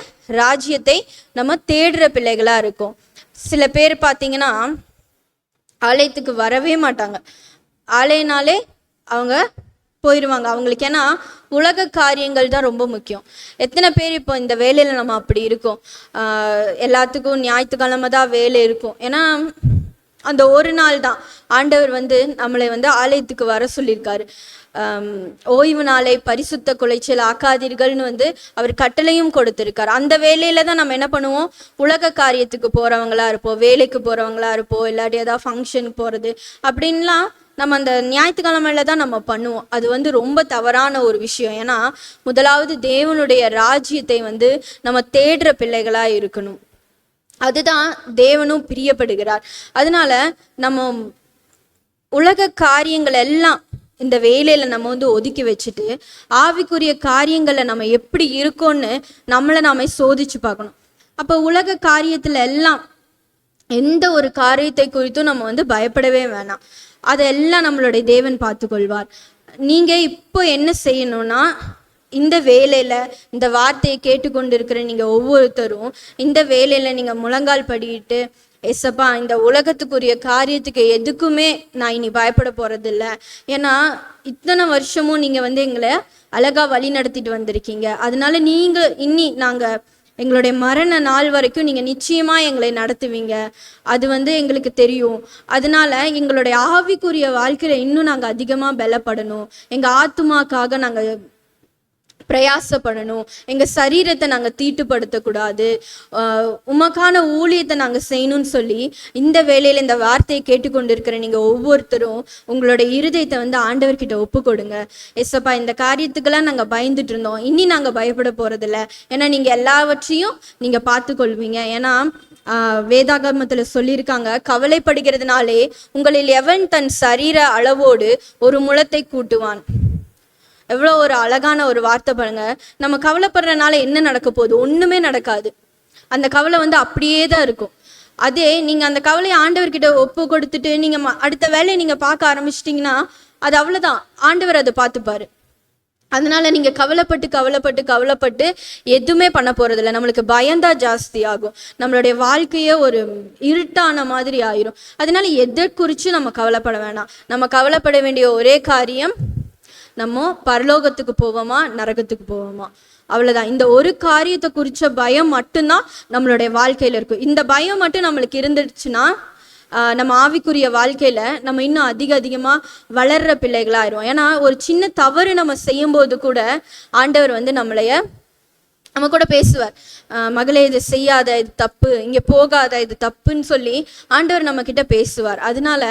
S4: ராஜ்யத்தை நம்ம தேடுற பிள்ளைகளா இருக்கும். சில பேர் பார்த்தீங்கன்னா ஆலயத்துக்கு வரவே மாட்டாங்க. ஆலயனாலே அவங்க போயிடுவாங்க அவங்களுக்கு. ஏன்னா உலக காரியங்கள் தான் ரொம்ப முக்கியம். எத்தனை பேர் இப்போ இந்த வேலையில் நம்ம அப்படி இருக்கோம்? எல்லாத்துக்கும் ஞாயிற்றுக்கிழமை தான் வேலை இருக்கும். ஏன்னா அந்த ஒரு நாள் தான் ஆண்டவர் வந்து நம்மளை வந்து ஆலயத்துக்கு வர சொல்லியிருக்காரு. ஓய்வு நாளை பரிசுத்த குலைச்சல் ஆக்காதீர்கள்னு வந்து அவர் கட்டளையும் கொடுத்திருக்காரு. அந்த வேலையில தான் நம்ம என்ன பண்ணுவோம், உலக காரியத்துக்கு போறவங்களா இருப்போம், வேலைக்கு போறவங்களா இருப்போம், இல்லாட்டி ஏதாவது ஃபங்க்ஷனுக்கு போறது அப்படின்லாம் நம்ம அந்த ஞாயிற்றுக்கிழமையில தான் நம்ம பண்ணுவோம். அது வந்து ரொம்ப தவறான ஒரு விஷயம். ஏன்னா முதலாவது தேவனுடைய ராஜ்யத்தை வந்து நம்ம தேடுற பிள்ளைகளா இருக்கணும். அதுதான் தேவனும் பிரியப்படுகிறார். அதனால நம்ம உலக காரியங்கள் எல்லாம் இந்த வேலையில நம்ம வந்து ஒதுக்கி வச்சுட்டு ஆவிக்குரிய காரியங்களை நம்ம எப்படி இருக்கோன்னு நம்மளை நாம சோதிச்சு பார்க்கணும். அப்போ உலக காரியத்துல எல்லாம் எந்த ஒரு காரியத்தை குறித்தும் நம்ம வந்து பயப்படவே வேணாம். அதெல்லாம் நம்மளுடைய தேவன் பார்த்து கொள்வார். நீங்க இப்போ என்ன செய்யணும்னா, இந்த வேலையில இந்த வார்த்தையை கேட்டுக்கொண்டு இருக்கிற நீங்க ஒவ்வொருத்தரும் இந்த வேலையில நீங்க முழங்கால் படிக்கிட்டு, ஏசப்பா இந்த உலகத்துக்குரிய காரியத்துக்கு எதுக்குமே நான் இனி பயப்பட போறதில்ல. ஏன்னா இத்தனை வருஷமும் நீங்க வந்து எங்களை அழகா வழி நடத்திட்டு வந்திருக்கீங்க. அதனால நீங்க இனி நாங்க எங்களுடைய மரண நாள் வரைக்கும் நீங்க நிச்சயமா எங்களை நடத்துவீங்க, அது வந்து எங்களுக்கு தெரியும். அதனால எங்களுடைய ஆவிக்குரிய வாழ்க்கையில இன்னும் நாங்க அதிகமா பலப்படணும், எங்க ஆத்துமாக்காக நாங்க பிரயாசப்படணும், எங்க சரீரத்தை நாங்க தீட்டுப்படுத்தக்கூடாது, உமக்கான ஊழியத்தை நாங்க செய்யணும்னு சொல்லி இந்த வேலையில இந்த வார்த்தையை கேட்டுக்கொண்டிருக்கிற நீங்க ஒவ்வொருத்தரும் உங்களுடைய இருதயத்தை வந்து ஆண்டவர்கிட்ட ஒப்பு கொடுங்க. எஸ்ஸப்பா இந்த காரியத்துக்கெல்லாம் நாங்க பயந்துட்டு இருந்தோம், இனி நாங்க பயப்பட போறதில்ல. ஏன்னா நீங்க எல்லாவற்றையும் நீங்க பார்த்து கொள்வீங்க. ஏன்னா வேதாகமத்துல சொல்லியிருக்காங்க, கவலைப்படுகிறதுனாலே உங்களில் எவன் தன் சரீர அளவோடு ஒரு முழத்தை கூட்டுவான். எவ்வளோ ஒரு அழகான ஒரு வார்த்தை பாருங்க. நம்ம கவலைப்படுறதுனால என்ன நடக்க போகுது? ஒண்ணுமே நடக்காது. அந்த கவலை வந்து அப்படியே தான் இருக்கும். அதே நீங்க அந்த கவலையை ஆண்டவர்கிட்ட ஒப்பு கொடுத்துட்டு நீங்க அடுத்த வேலையை நீங்க பார்க்க ஆரம்பிச்சிட்டிங்கன்னா அது அவ்வளோதான், ஆண்டவர் அதை பார்த்துப்பாரு. அதனால நீங்க கவலைப்பட்டு கவலைப்பட்டு கவலைப்பட்டு எதுவுமே பண்ண போறதில்லை. நம்மளுக்கு பயம்தான் ஜாஸ்தி ஆகும், நம்மளுடைய வாழ்க்கையே ஒரு இருட்டான மாதிரி ஆயிரும். அதனால எதை குறித்து நம்ம கவலைப்பட வேணாம். நம்ம கவலைப்பட வேண்டிய ஒரே காரியம், நம்ம பரலோகத்துக்கு போவோமா நரகத்துக்கு போவோமா, அவ்வளவுதான். இந்த ஒரு காரியத்தை குறிச்ச பயம் மட்டும்தான் நம்மளுடைய வாழ்க்கையில இருக்கும். இந்த பயம் மட்டும் நம்மளுக்கு இருந்துச்சுன்னா நம்ம ஆவிக்குரிய வாழ்க்கையில நம்ம இன்னும் அதிகமா வளர்ற பிள்ளைகளாயிருவோம். ஏன்னா ஒரு சின்ன தவறு நம்ம செய்யும் போது கூட ஆண்டவர் வந்து நம்ம கூட பேசுவார். மகளே இது செய்யாத, இது தப்பு, இங்க போகாத, இது தப்புன்னு சொல்லி ஆண்டவர் நம்ம கிட்ட பேசுவார். அதனால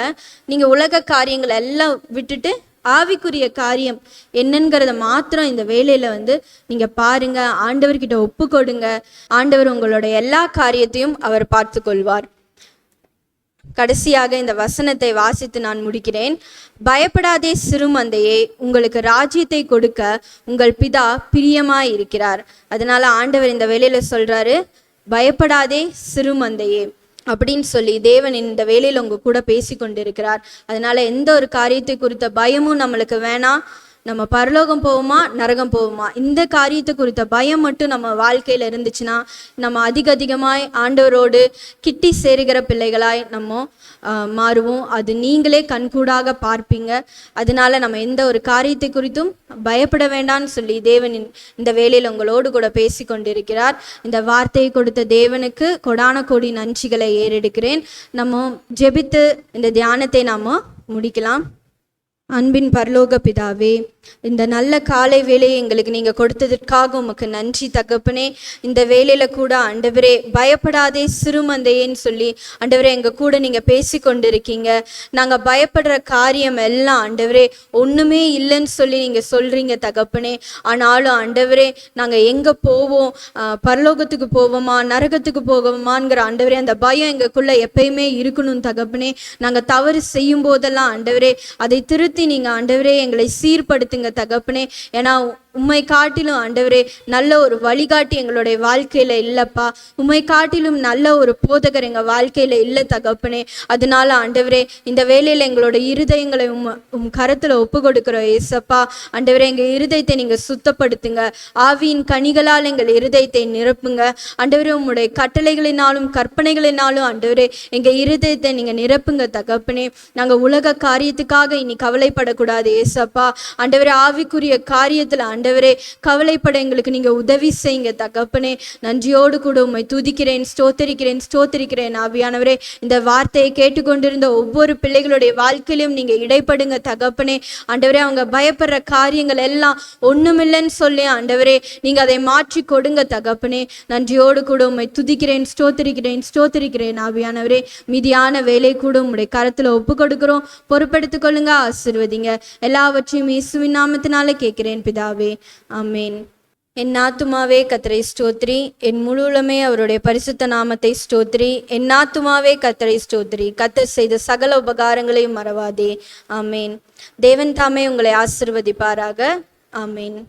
S4: நீங்க உலக காரியங்களை எல்லாம் விட்டுட்டு ஆவிக்குரிய காரியம் என்னங்கிறத மாத்திரம் இந்த வேலையில வந்து நீங்க பாருங்க, ஆண்டவர்கிட்ட ஒப்பு கொடுங்க. ஆண்டவர் உங்களோட எல்லா காரியத்தையும் அவர் பார்த்து கொள்வார். கடைசியாக இந்த வசனத்தை வாசித்து நான் முடிக்கிறேன். பயப்படாதே சிறுமந்தையே, உங்களுக்கு ராஜ்யத்தை கொடுக்க உங்கள் பிதா பிரியமாய் இருக்கிறார். அதனால ஆண்டவர் இந்த வேலையில சொல்றாரு, பயப்படாதே சிறுமந்தையே அப்படின்னு சொல்லி தேவன் இந்த வேலையில உங்க கூட பேசி கொண்டிருக்கிறார். அதனால எந்த ஒரு காரியத்தை குறித்த பயமும் நம்மளுக்கு வேணாம். நம்ம பரலோகம் போவோமா நரகம் போவோமா, இந்த காரியத்தை குறித்த பயம் மட்டும் நம்ம வாழ்க்கையில இருந்துச்சுன்னா நம்ம அதிகமாய் ஆண்டவரோடு கிட்டி சேருகிற பிள்ளைகளாய் நம்ம மாறுவோம். அது நீங்களே கண்கூடாக பார்ப்பீங்க. அதனால நம்ம எந்த ஒரு காரியத்தை குறித்தும் பயப்பட வேண்டாம்னு சொல்லி தேவனின் இந்த வேலையில் உங்களோடு கூட பேசி கொண்டிருக்கிறார். இந்த வார்த்தையை கொடுத்த தேவனுக்கு கொடான கோடி நன்றிகளை ஏறெடுக்கிறேன். நம்ம ஜெபித்து இந்த தியானத்தை நாம முடிக்கலாம். அன்பின் பரலோக பிதாவே, இந்த நல்ல காலை வேலையை எங்களுக்கு நீங்கள் கொடுத்ததற்காக உமக்கு நன்றி தகப்பனே. இந்த வேலையில கூட ஆண்டவரே பயப்படாதே சிறுமந்தையேன்னு சொல்லி ஆண்டவரே எங்கள் கூட நீங்கள் பேசி கொண்டிருக்கீங்க. நாங்கள் பயப்படுற காரியம் எல்லாம் ஆண்டவரே ஒன்றுமே இல்லைன்னு சொல்லி நீங்கள் சொல்கிறீங்க தகப்பனே. ஆனாலும் ஆண்டவரே நாங்கள் எங்கே போவோம், பரலோகத்துக்கு போவோமா நரகத்துக்கு போவோமாங்கிற ஆண்டவரே அந்த பயம் எங்களுக்குள்ள எப்பயுமே இருக்கணும் தகப்பனே. நாங்கள் தவறு செய்யும் போதெல்லாம் ஆண்டவரே அதை திருத்தி நீங்கள் ஆண்டவரே எங்களை சீர்படுத்துங்க தகப்பனே. ஏன்னா உம்மை காட்டிலும் ஆண்டவரே நல்ல ஒரு வழிகாட்டி எங்களுடைய வாழ்க்கையில இல்லப்பா, உம்மை காட்டிலும் நல்ல ஒரு போதகர் எங்க வாழ்க்கையில இல்லை தகப்பனே. அதனால ஆண்டவரே இந்த வேலையில எங்களோட இருதயங்களை கரத்துல ஒப்பு கொடுக்கிறோம் ஏசப்பா. ஆண்டவரே எங்க இருதயத்தை நீங்க சுத்தப்படுத்துங்க, ஆவியின் கனிகளால் எங்கள் இருதயத்தை நிரப்புங்க ஆண்டவரே. உம்முடைய கட்டளைகளினாலும் கற்பனைகளினாலும் ஆண்டவரே எங்க இருதயத்தை நீங்க நிரப்புங்க தகப்பனே. நாங்க உலக காரியத்துக்காக இனி கவலைப்படக்கூடாது ஏசப்பா. ஆண்டவரே ஆவிக்குரிய காரியத்துல ஆண்டவரே கவலைப்பட எங்களுக்கு நீங்க உதவி செய்யுங்க தகப்பனே. நன்றியோடு கூட உம்மை துதிக்கிறேன், ஸ்தோத்தரிக்கிறேன் ஆவியானவரே. இந்த வார்த்தையை கேட்டுக்கொண்டிருந்த ஒவ்வொரு பிள்ளைகளுடைய வாழ்க்கையிலும் நீங்க இடைப்படுங்க தகப்பனே. ஆண்டவரே அவங்க பயப்படுற காரியங்கள் எல்லாம் ஒண்ணுமில்லைன்னு சொல்லி ஆண்டவரே நீங்க அதை மாற்றி கொடுங்க தகப்பனே. நன்றியோடு கூட உம்மை துதிக்கிறேன், ஸ்தோத்தரிக்கிறேன் ஆவியானவரே. மீதியான வேலை கூட உம்முடைய கரத்துல ஒப்பு கொடுக்கிறோம், பொறுப்பெடுத்துக் கொள்ளுங்க, ஆசீர்வதிங்க. எல்லாவற்றையும் இயேசுவின் நாமத்தினால கேட்கிறேன் பிதாவே, ஆமென். என் ஆத்துமாவே கர்த்தரை ஸ்தோத்திரி, என் முழுவலுமே அவருடைய பரிசுத்த நாமத்தை ஸ்தோத்திரி. என் ஆத்துமாவே கர்த்தரை ஸ்தோத்திரி, கர்த்தர் செய்த சகல உபகாரங்களையும் மறவாதே. ஆமேன். தேவன் தாமே உங்களை ஆசீர்வதிப்பாராக. ஆமேன்.